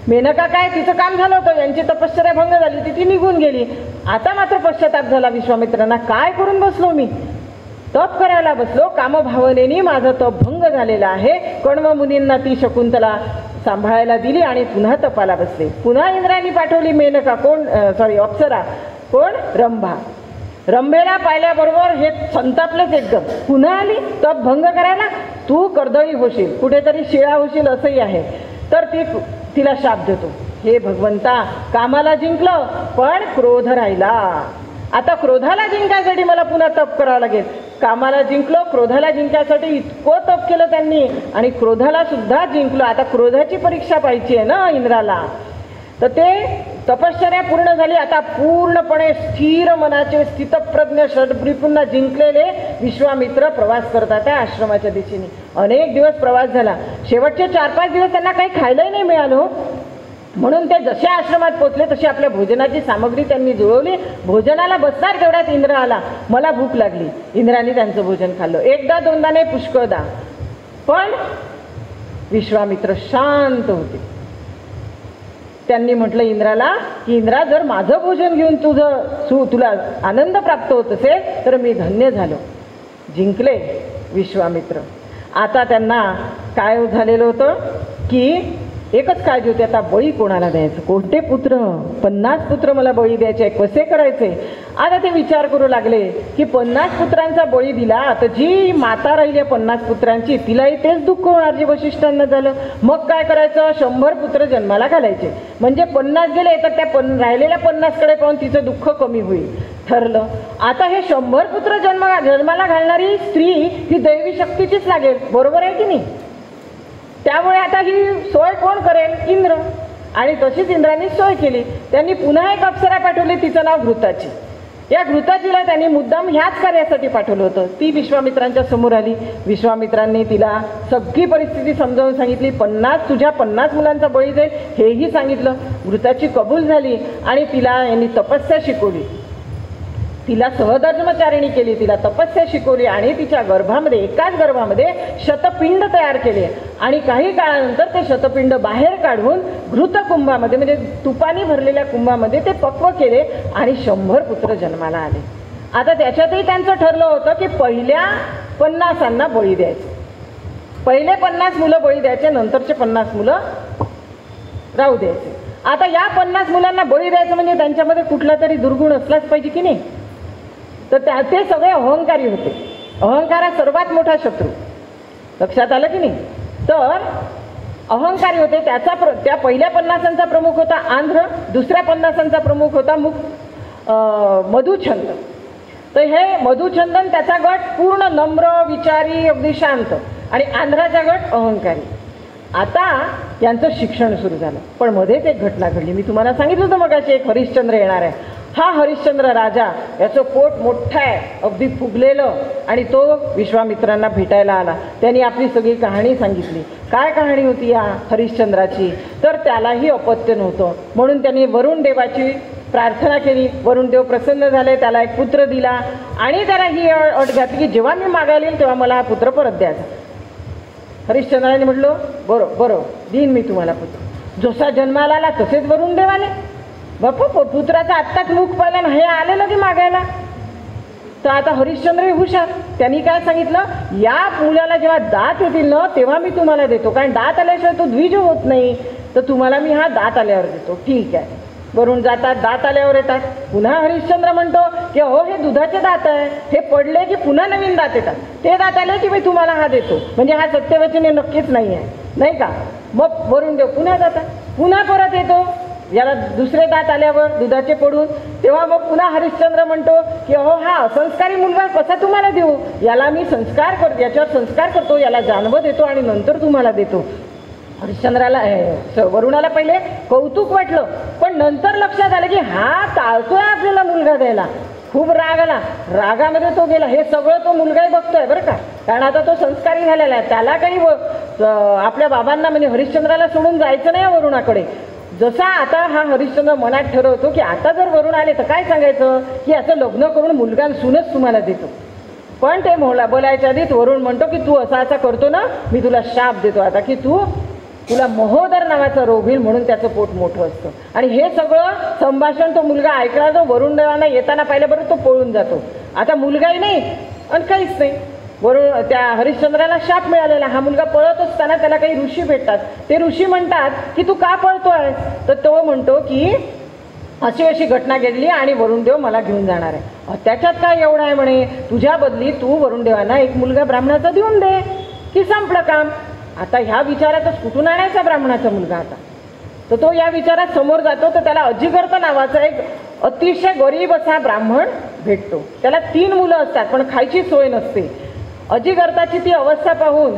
मेनका काय तिचं काम झालं होतं, यांची तपश्चर्या भंग झाली, ती निघून गेली. आता मात्र पश्चाताप झाला विश्वामित्रांना, काय करून बसलो मी, तप करायला बसलो, कामभावनेने माझं तप भंग झालेलं आहे. कण्व मुनींना ती शकुंतला सांभाळायला दिली आणि पुन्हा तपाला बसले. पुन्हा इंद्राने पाठवली मेनका, अप्सरा, कोण, रंभा. रंभेला पाहिल्याबरोबर हे संतापलेच एकदम. पुन्हा आली तप भंग करायला, तू कर्दळी होशील, कुठेतरी शिळा होशील असंही आहे. तर तिला शाप देतो, हे भगवंता कामाला जिंकलं पण क्रोध राहिला, आता क्रोधाला जिंकायसाठी मला पुन्हा तप करावं लागेल. कामाला जिंकलो, क्रोधाला जिंकायसाठी इतकं तप केलं त्यांनी आणि क्रोधाला सुद्धा जिंकलो. आता क्रोधाची परीक्षा पाहिजे आहे ना इंद्राला. तर ते तपश्चर्या पूर्ण झाली. आता पूर्णपणे स्थिर मनाचे स्थितप्रज्ञ षड्रिपूंना जिंकलेले विश्वामित्र प्रवास करतात त्या आश्रमाच्या दिशेने. अनेक दिवस प्रवास झाला. शेवटचे 4-5 दिवस त्यांना काही खायलाही नाही मिळालं. म्हणून ते जसे आश्रमात पोचले तशी आपल्या भोजनाची सामग्री त्यांनी जुळवली. भोजनाला बसणार तेवढ्यात इंद्र आला, मला भूक लागली. इंद्राने त्यांचं भोजन खाल्लं. एकदा दोनदा नाही, पुष्कळदा. पण विश्वामित्र शांत होते. त्यांनी म्हटलं इंद्राला की इंद्रा, जर माझं भोजन घेऊन तुला आनंद प्राप्त होत असेल तर मी धन्य झालो. जिंकले विश्वामित्र. आता त्यांना काय झालेलं होतं की एकच काळजी होती, आता बळी कोणाला द्यायचं, कोणते पुत्र, 50 पुत्र मला बळी द्यायचे, कसे करायचे. आता ते विचार करू लागले की 50 पुत्रांचा बळी दिला तर जी माता राहिली 50 पुत्रांची तिलाही तेच दुःख होणार जे वशिष्ठांना झालं. मग काय करायचं, 100 पुत्र जन्माला घालायचे, म्हणजे 50 गेले तर त्या राहिलेल्या 50कडे पाहून तिचं दुःख कमी होईल. ठरलं. आता हे 100 पुत्र जन्माला घालणारी स्त्री ही दैवी शक्तीचीच लागेल, बरोबर आहे की नाही. त्यामुळे आता ही सोय कोण करेल, इंद्र. आणि तशीच इंद्रांनी सोय केली. त्यांनी पुन्हा एक अप्सरा पाठवली, तिचं नाव घृताची. या घृताचीला त्यांनी मुद्दाम ह्याच कार्यासाठी पाठवलं होतं. ती विश्वामित्रांच्या समोर आली. विश्वामित्रांनी तिला सगळी परिस्थिती समजावून सांगितली. 50 मुलांचा बळी जाईल हेही सांगितलं. घृताची कबूल झाली आणि तिला यांनी तपस्या शिकवली. तिला सहधर्मचारिणी केली, तिला तपस्या शिकवली आणि तिच्या गर्भामध्ये, एकाच गर्भामध्ये शतपिंड तयार केले. आणि काही काळानंतर ते शतपिंड बाहेर काढून घृतकुंभामध्ये म्हणजे तुपानी भरलेल्या कुंभामध्ये ते पक्व केले आणि 100 पुत्र जन्माला आले. आता त्याच्यातही त्यांचं ठरलं होतं की पहिल्या 50 बळी द्यायचं. पहिले 50 मुलं बळी द्यायचे, नंतरचे 50 मुलं राहू द्यायचे. आता या 50 मुलांना बळी द्यायचं म्हणजे त्यांच्यामध्ये कुठला तरी दुर्गुण असलाच पाहिजे की नाही. तर ते सगळे अहंकारी होते. अहंकार हा सर्वात मोठा शत्रू, लक्षात आलं की नाही. तर अहंकारी होते. त्या पहिल्या 50 प्रमुख होता आंध्र, दुसऱ्या 50 प्रमुख होता मधुछंद. तर हे मधुछंदन त्याचा गट पूर्ण नम्र, विचारी, अगदी शांत, आणि आंध्राचा गट अहंकारी. आता यांचं शिक्षण सुरू झालं. पण मध्येच एक घटना घडली. मी तुम्हाला सांगितलं होतं मगाशी एक हरिश्चंद्र येणार आहे. हा हरिश्चंद्र राजा, याचं पोट मोठं आहे, अगदी फुगलेलं, आणि तो विश्वामित्रांना भेटायला आला. त्यांनी आपली सगळी कहाणी सांगितली. काय कहाणी होती या हरिश्चंद्राची, तर त्यालाही अपत्य नव्हतं. म्हणून त्यांनी वरुण देवाची प्रार्थना केली. वरुण देव प्रसन्न झाले, त्याला एक पुत्र दिला आणि त्याला ही अट घातली की जेव्हा मी मागायला येईल तेव्हा मला हा पुत्र परत द्यायचा. हरिश्चंद्राने म्हटलं बरोबर देईन मी तुम्हाला पुत्र. जसा जन्माला आला तसेच वरुण देवाने बापू पुत्राचा आत्ताच मुख पाहिला ना, हे आलेलं की मागायला. तर आता हरिश्चंद्र हुशार, त्यांनी काय सांगितलं, या मुलाला जेव्हा दात येतील ना तेव्हा मी तुम्हाला देतो, कारण दात आल्याशिवाय तो द्विज होत नाही, तर तुम्हाला मी हा दात आल्यावर देतो. ठीक आहे. वरून जातात, दात आल्यावर येतात. पुन्हा हरिश्चंद्र म्हणतो की हो हे दुधाचे दात आहे, हे पडले की पुन्हा नवीन दात येतात, ते दात आले की मी तुम्हाला हा देतो. म्हणजे हा सत्यवचने नक्कीच नाही आहे, नाही का. मग वरून देव पुन्हा जातात, पुन्हा परत येतो, याला दुसरे दात आल्यावर दुधाचे पडून, तेव्हा मग पुन्हा हरिश्चंद्र म्हणतो की हो हा असंस्कारी मुलगा कसा तुम्हाला देऊ, याला मी संस्कार करतो, याच्यावर संस्कार करतो, याला जानवं देतो आणि नंतर तुम्हाला देतो. हरिश्चंद्राला वरुणाला पहिले कौतुक वाटलं, पण नंतर लक्षात आलं की हा टाळतोय आपल्याला मुलगा द्यायला. खूप राग आला, रागामध्ये तो गेला. हे सगळं तो मुलगाही बघतोय बरं का, कारण आता तो संस्कारी झालेला आहे, त्याला काही आपल्या बाबांना म्हणजे हरिश्चंद्राला सोडून जायचं नाही वरुणाकडे. जसा आता हा हरिश्चंद्र मनात ठरवतो की आता जर वरुण आले तर काय सांगायचं की असं लग्न करून मुलगा सूनच तुम्हाला देतो. पण ते बोलायच्या आधीच वरुण म्हणतो की तू असा असा करतो ना, मी तुला शाप देतो आता की तुला महोदर नावाचा रोग होईल, म्हणून त्याचं पोट मोठं असतं. आणि हे सगळं संभाषण तो मुलगा ऐकला, जो वरुण देवांना येताना पाहिल्याबरोबर तो पळून जातो. आता मुलगाही नाही आणि काहीच नाही. वरुण त्या हरिश्चंद्राला शाप मिळालेला, हा मुलगा पळत असताना त्याला काही ऋषी भेटतात. ते ऋषी म्हणतात की तू का पळतोय, तर तो म्हणतो की अशी अशी घटना घडली आणि वरुणदेव मला घेऊन जाणार आहे. त्याच्यात काय एवढं आहे म्हणे, तुझ्या बदली तू वरुणदेवांना एक मुलगा ब्राह्मणाचा देऊन दे की संपलं काम. आता ह्या विचारातच कुठून आणायचा ब्राह्मणाचा मुलगा आता, तर तो या विचारात समोर जातो. तर त्याला अजिगर्त नावाचा एक अतिशय गरीब असा ब्राह्मण भेटतो. त्याला 3 मुलं असतात पण खायची सोय नसते. अजिगर्ताची ती अवस्था पाहून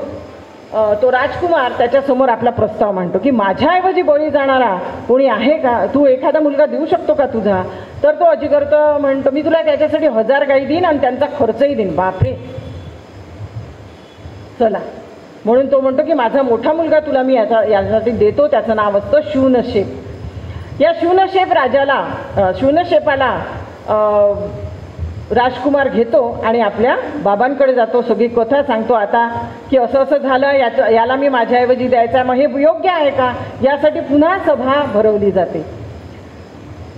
तो राजकुमार त्याच्यासमोर आपला प्रस्ताव मांडतो की माझ्याऐवजी बळी जाणारा कोणी आहे का, तू एखादा मुलगा देऊ शकतो का तुझा. तर तो अजिगर्त म्हणतो मी तुला त्याच्यासाठी 1000 गाई देईन आणि त्यांचा खर्चही देईन. बापरे, चला. म्हणून तो म्हणतो की माझा मोठा मुलगा तुला मी यासाठी देतो, त्याचं नाव असतं शूनशेप. या शूनशेपाला राजकुमार घेतो आणि आपल्या बाबांकडे जातो, सगळी कथा सांगतो आता की असं असं झालं, याला मी माझ्याऐवजी द्यायचा, मग हे योग्य आहे का. यासाठी पुन्हा सभा भरवली जाते.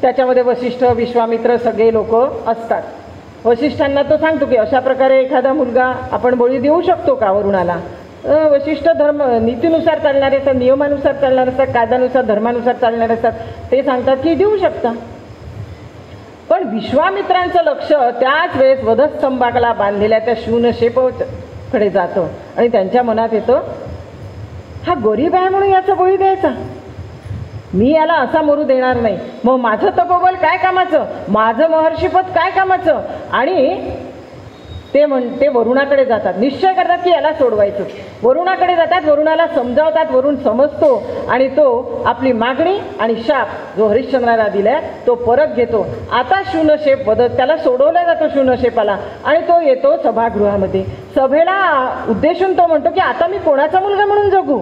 त्याच्यामध्ये वसिष्ठ, विश्वामित्र सगळे लोक असतात. वसिष्ठांना तो सांगतो की अशा प्रकारे एखादा मुलगा आपण बळी देऊ शकतो का वरुणाला. वशिष्ठ धर्म नीतीनुसार चालणारे असतात, नियमानुसार चालणारे असतात, कायद्यानुसार धर्मानुसार चालणारे असतात. ते सांगतात की देऊ शकता. पण विश्वामित्रांचं लक्ष त्याच वेळेस वधस्तंभाला बांधलेल्या त्या शूनशेपकडे जातं आणि त्यांच्या मनात येतं हा गरीब आहे म्हणून याचा बळी द्यायचा, मी याला असा मरू देणार नाही. मग माझं तपोबल काय कामाचं, माझं महर्षीपद काय कामाचं. आणि ते वरुणाकडे जातात, निश्चय करतात की याला सोडवायचं. वरुणाकडे जातात, वरुणाला समजावतात, वरुण समजतो आणि तो आपली मागणी आणि शाप जो हरिश्चंद्राला दिलाय तो परत घेतो. आता शूनशेप त्याला सोडवला जातो शूनशेपाला आणि तो येतो सभागृहामध्ये. सभेला उद्देशून तो म्हणतो की आता मी कोणाचा मुलगा म्हणून जगू.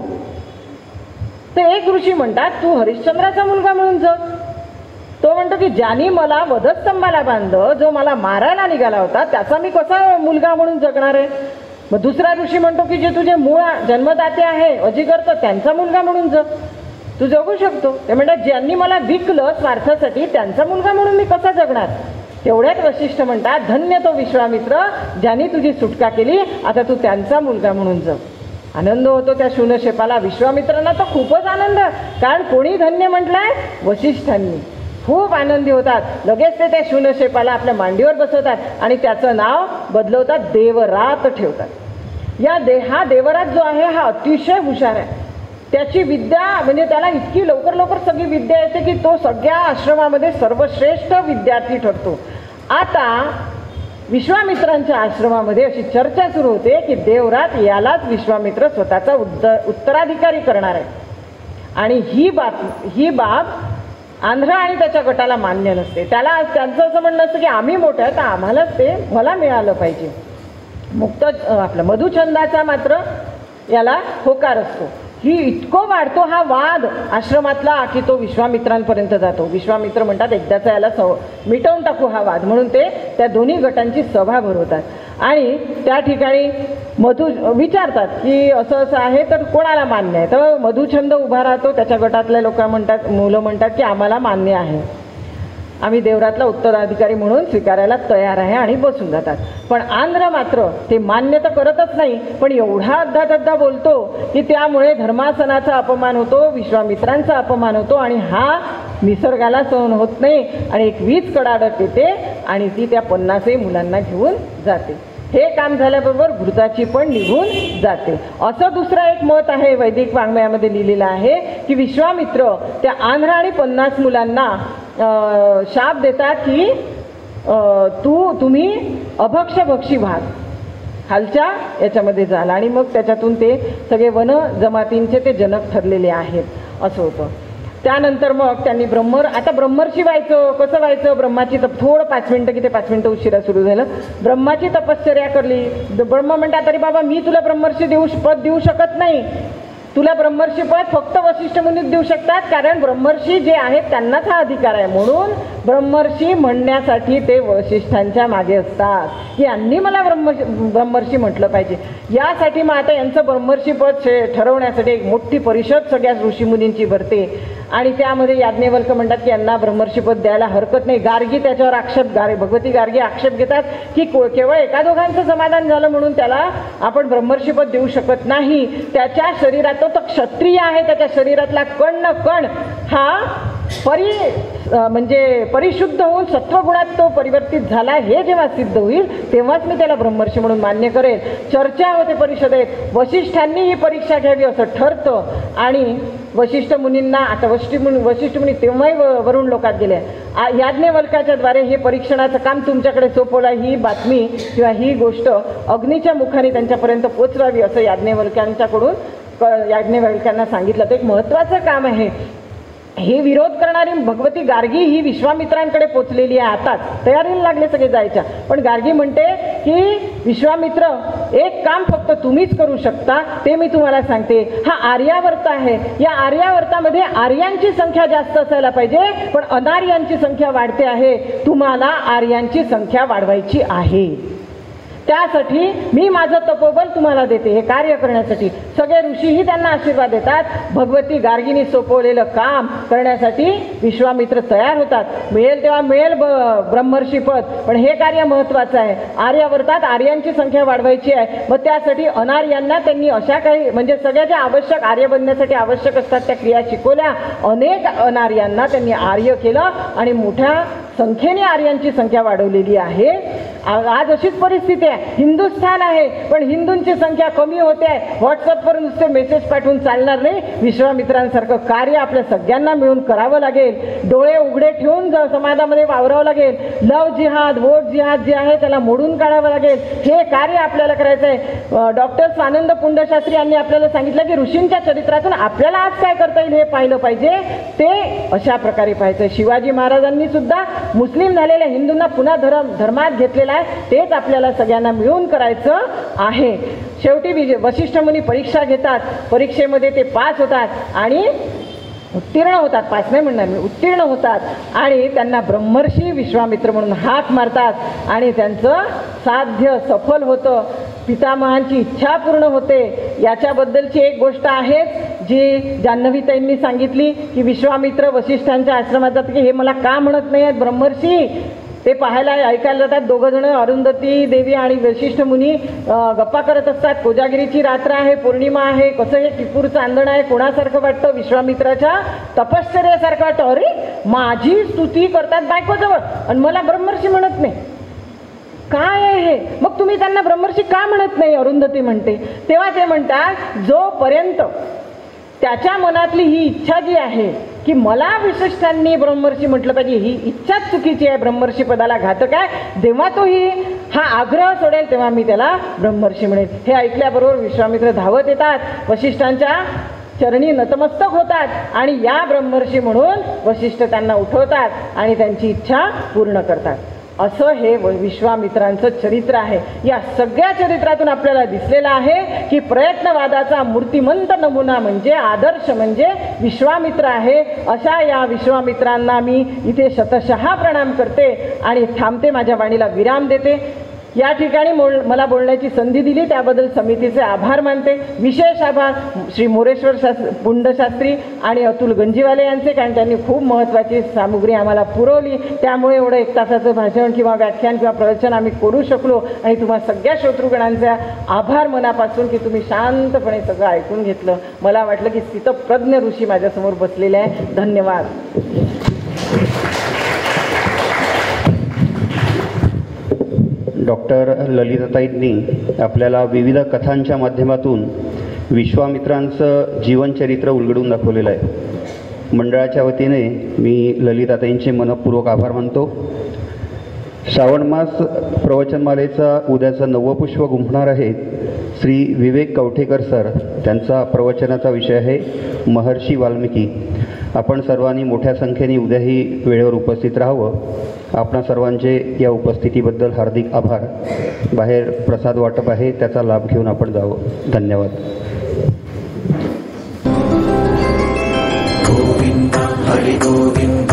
तर एक ऋषी म्हणतात तू हरिश्चंद्राचा मुलगा म्हणून जग. तो म्हणतो की ज्याने मला वधस्तंभाला बांधलं, जो मला मारायला निघाला होता, त्याचा मी कसा मुलगा म्हणून जगणार आहे. मग दुसरा ऋषी म्हणतो की जे तुझे मूळ जन्मदाते आहे अजिगर्त, त्यांचा मुलगा म्हणून जग, तू जगू शकतो. ते म्हणतात ज्यांनी मला विकलं स्वार्थासाठी, त्यांचा मुलगा म्हणून मी कसा जगणार. तेवढ्यात वशिष्ठ म्हणतात धन्य तो विश्वामित्र ज्यांनी तुझी सुटका केली, आता तू त्यांचा मुलगा म्हणून जग. आनंद होतो त्या शूनशेपाला. विश्वामित्रांना तर खूपच आनंद, कारण कोणी धन्य म्हटलंय, वशिष्ठांनी. खूप आनंदी होतात. लगेच ते त्या शूनशेपाला आपल्या मांडीवर बसवतात आणि त्याचं नाव बदलवतात, देवरात ठेवतात. हा देवरात जो आहे हा अतिशय हुशार आहे. त्याची विद्या म्हणजे त्याला इतकी लवकर लवकर सगळी विद्या येते की तो सगळ्या आश्रमामध्ये सर्वश्रेष्ठ विद्यार्थी ठरतो. आता विश्वामित्रांच्या आश्रमामध्ये अशी चर्चा सुरू होते की देवरात यालाच विश्वामित्र स्वतःचा उत्तराधिकारी करणार आहे. आणि ही बाब आंध्र आणि त्याच्या गटाला मान्य नसते. त्यांचं असं म्हणणं असतं की आम्ही मोठं आहे तर आम्हालाच ते मला मिळालं पाहिजे. आपला मधुछंदाचा मात्र याला होकार असतो. ही इतकं वाढतो हा वाद आश्रमातला की तो विश्वामित्रांपर्यंत जातो. विश्वामित्र म्हणतात एकदाचा याला मिटवून टाकू हा वाद, म्हणून ते त्या दोन्ही गटांची सभा भरवतात आणि त्या ठिकाणी विचारतात की असं असं आहे तर कोणाला मान्य आहे. तर मधुछंद उभा राहतो, त्याच्या गटातल्या मुलं म्हणतात की आम्हाला मान्य आहे. आम्ही देवरातला उत्तराधिकारी म्हणून स्वीकारायला तयार आहे आणि बसून जातात. पण आंध्र मात्र ते मान्य तर करतच नाही, पण एवढा अद्धा बोलतो की त्यामुळे धर्मासनाचा अपमान होतो, विश्वामित्रांचा अपमान होतो आणि हा निसर्गाला सहन होत नाही आणि एक वीज कडाडत येते आणि ती त्या 50 मुलांना घेऊन जाते. हे काम झाल्याबरोबर घृताची पण निघून जाते. असं दुसरं एक मत आहे वैदिक वाङ्मयामध्ये लिहिलेलं आहे की विश्वामित्र त्या आंध्र आणि 50 मुलांना शाप देतात की तुम्ही अभक्षभक्षी व्हाल, खालच्या याच्यामध्ये जाल आणि मग त्याच्यातून ते सगळे वन जमातींचे ते जनक ठरलेले आहेत असं होतं. त्यानंतर मग त्यांनी आता ब्रह्मर्षी व्हायचं कसं व्हायचं, ब्रह्माची थोडं 5 मिनटं की ते 5 मिनटं उशिरा सुरू झालं. ब्रह्माची तपश्चर्या करली. ब्रह्म म्हणतात तरी बाबा मी तुला ब्रह्मर्षी पद देऊ शकत नाही, तुला ब्रह्मर्षी पद फक्त वशिष्ठ मुनीच देऊ शकतात, कारण ब्रह्मर्षी जे आहेत त्यांनाच हा अधिकार आहे. म्हणून ब्रह्मर्षी म्हणण्यासाठी ते वशिष्ठांच्या मागे असतात की यांनी मला ब्रह्मर्षी म्हटलं पाहिजे. यासाठी मग आता यांचं ब्रह्मर्षी पद ठरवण्यासाठी एक मोठी परिषद सगळ्या ऋषीमुनींची भरते आणि त्यामध्ये याज्ञवल्क्य म्हणतात की यांना ब्रह्मर्षी पद द्यायला हरकत नाही. गार्गी त्याच्यावर भगवती गार्गी आक्षेप घेतात की केवळ एका दोघांचं समाधान झालं म्हणून त्याला आपण ब्रह्मर्षी पद देऊ शकत नाही. त्याच्या शरीरात तो क्षत्रिय आहे, त्याच्या शरीरातला कण न कण हा म्हणजे परिशुद्ध होऊन सत्वगुणात तो परिवर्तित झाला, हे जेव्हा सिद्ध होईल तेव्हाच मी त्याला ब्रह्मर्षी म्हणून मान्य करेल. चर्चा होते परिषदेत, वशिष्ठांनी ही परीक्षा घ्यावी असं ठरतं आणि वशिष्ठ मुनींना आता वशिष्ठ मुनी तेव्हाही वरुण लोकात गेले. याज्ञवल्क्याच्या द्वारे हे परीक्षणाचं काम तुमच्याकडे सोपवलं, ही बातमी किंवा ही गोष्ट अग्नीच्या मुखाने त्यांच्यापर्यंत पोचवावी असं याज्ञवल्क्यांना सांगितलं. तर एक महत्त्वाचं काम आहे. हे विरोध करणारी भगवती गार्गी ही विश्वामित्रांकडे पोचलेली आहे. आताच तयारीला लागले सगळे जायच्या, पण गार्गी म्हणते की विश्वामित्र एक काम फक्त तुम्हीच करू शकता, ते मी तुम्हाला सांगते. हा आर्यावर्त आहे, या आर्यावर्तामध्ये आर्यांची संख्या जास्त असायला पाहिजे, पण अनार्यांची संख्या वाढते आहे. तुम्हाला आर्यांची संख्या वाढवायची आहे. त्यासाठी मी माझं तपोबल तुम्हाला देते हे कार्य करण्यासाठी. सगळे ऋषीही त्यांना आशीर्वाद देतात. भगवती गार्गीने सोपवलेलं काम करण्यासाठी विश्वामित्र तयार होतात. मिळेल तेव्हा मिळेल ब्रह्मर्षी पद, पण हे कार्य महत्त्वाचं आहे. आर्यावर्तात आर्यांची संख्या वाढवायची आहे. मग त्यासाठी अनार्यांना त्यांनी अशा काही म्हणजे सगळ्या ज्या आवश्यक आर्य बनण्यासाठी आवश्यक असतात त्या क्रिया शिकवल्या. अनेक अनार्यांना त्यांनी आर्य केलं आणि मोठ्या संख्येने आर्यांची संख्या वाढवलेली आहे. आज अशीच परिस्थिती आहे. हिंदुस्थान आहे पण हिंदूंची संख्या कमी होते आहे. व्हॉट्सअपवर नुसते मेसेज पाठवून चालणार नाही. विश्वामित्रांसारखं कार्य आपल्या सगळ्यांना मिळून करावं लागेल. डोळे उघडे ठेवून समाजामध्ये वावरावं लागेल. लव जिहाद वोट जिहाद जे आहे त्याला मोडून काढावं लागेल. हे कार्य आपल्याला करायचं आहे. डॉक्टर स्वानंद पुंडशास्त्री यांनी आपल्याला सांगितलं की ऋषींच्या चरित्रातून आपल्याला आज काय करता येईल हे पाहिलं पाहिजे. ते अशा प्रकारे पाहायचं. शिवाजी महाराजांनी सुद्धा मुस्लिम झालेल्या हिंदूंना पुन्हा धर्मात घेतलेला आहे. तेच आपल्याला सगळ्यांना मिळून करायचं आहे. शेवटी वशिष्ठ मुनी परीक्षा घेतात. परीक्षेमध्ये ते पास होतात आणि उत्तीर्ण होतात. पास नाही म्हणणार मी, उत्तीर्ण होतात आणि त्यांना ब्रह्मर्षी विश्वामित्र म्हणून हाक मारतात आणि त्यांचं साध्य सफल होतं. पितामहांची इच्छा पूर्ण होते. याच्याबद्दलची एक गोष्ट आहे जी जान्हवीताईंनी सांगितली की विश्वामित्र वशिष्ठांच्या आश्रमात जातात की हे मला का म्हणत नाही आहेत ब्रह्मर्षी. ते पाहायला ऐकायला जातात. दोघं जण अरुंधती देवी आणि वशिष्ठ मुनी गप्पा करत असतात. कोजागिरीची रात्र आहे, पौर्णिमा आहे. कसं हे टिपूर चांदण आहे. कोणासारखं वाटतं? विश्वामित्राच्या तपश्चर्यासारखं वाटतं. अरे माझी स्तुती करतात बायकोजवळ आणि मला ब्रह्मर्षी म्हणत नाही, काय आहे हे? मग तुम्ही त्यांना ब्रह्मर्षी का म्हणत नाही? अरुंधती म्हणते. तेव्हा ते म्हणतात जोपर्यंत त्याच्या मनातली ही इच्छा जी आहे की मला विशिष्टांनी ब्रह्मर्षी म्हटलं पाहिजे, ही इच्छाच चुकीची आहे, ब्रह्मर्षी पदाला घातक आहे, जेव्हा तो हा आग्रह सोडेल तेव्हा मी त्याला ब्रह्मर्षी म्हणेल. हे ऐकल्याबरोबर विश्वामित्र धावत येतात, वशिष्ठांच्या चरणी नतमस्तक होतात आणि या ब्रह्मर्षी म्हणून वशिष्ठ त्यांना उठवतात आणि त्यांची इच्छा पूर्ण करतात. असं हे विश्वामित्रांचं चरित्र आहे. या सगळ्या चरित्रातून आपल्याला दिसलेलं आहे की प्रयत्नवादाचा मूर्तिमंत नमुना म्हणजे आदर्श म्हणजे विश्वामित्र आहे. अशा या विश्वामित्रांना मी इथे शतशः प्रणाम करते आणि थांबते, माझ्या वाणीला विराम देते. या ठिकाणी मला बोलण्याची संधी दिली त्याबद्दल समितीचे आभार मानते. विशेष आभार श्री मोरेश्वर पुंडशास्त्री आणि अतुल गंजीवाले यांचे, कारण त्यांनी खूप महत्त्वाची सामुग्री आम्हाला पुरवली. त्यामुळे एवढं 1 तासाचं भाषण किंवा व्याख्यान किंवा प्रवचन आम्ही करू शकलो. आणि तुम्हा सगळ्या श्रोतृगणांचा आभार मनापासून की तुम्ही शांतपणे सगळं ऐकून घेतलं. मला वाटलं की स्थितप्रज्ञ ऋषी माझ्यासमोर बसलेले आहे. धन्यवाद. डॉक्टर ललिताताईंनी आपल्याला विविध कथांच्या माध्यमातून विश्वामित्रांचं जीवनचरित्र उलगडून दाखवलेलं आहे. मंडळाच्या वतीने मी ललिताताईंचे मनपूर्वक आभार मानतो. श्रावण मास प्रवचनमालेचा उद्याचा 9वं पुष्प गुंफणार आहेत श्री विवेक कवठेकर सर. त्यांचा प्रवचनाचा विषय आहे महर्षी वाल्मिकी. आपण सर्वांनी मोठ्या संख्येने उद्याही वेळेवर उपस्थित राहावं. आपणा सर्वांचे या उपस्थितीबद्दल हार्दिक आभार. बाहेर प्रसाद वाटप आहे, त्याचा लाभ घेऊन आपण जावं. धन्यवाद. गोविंद हरि गोविंद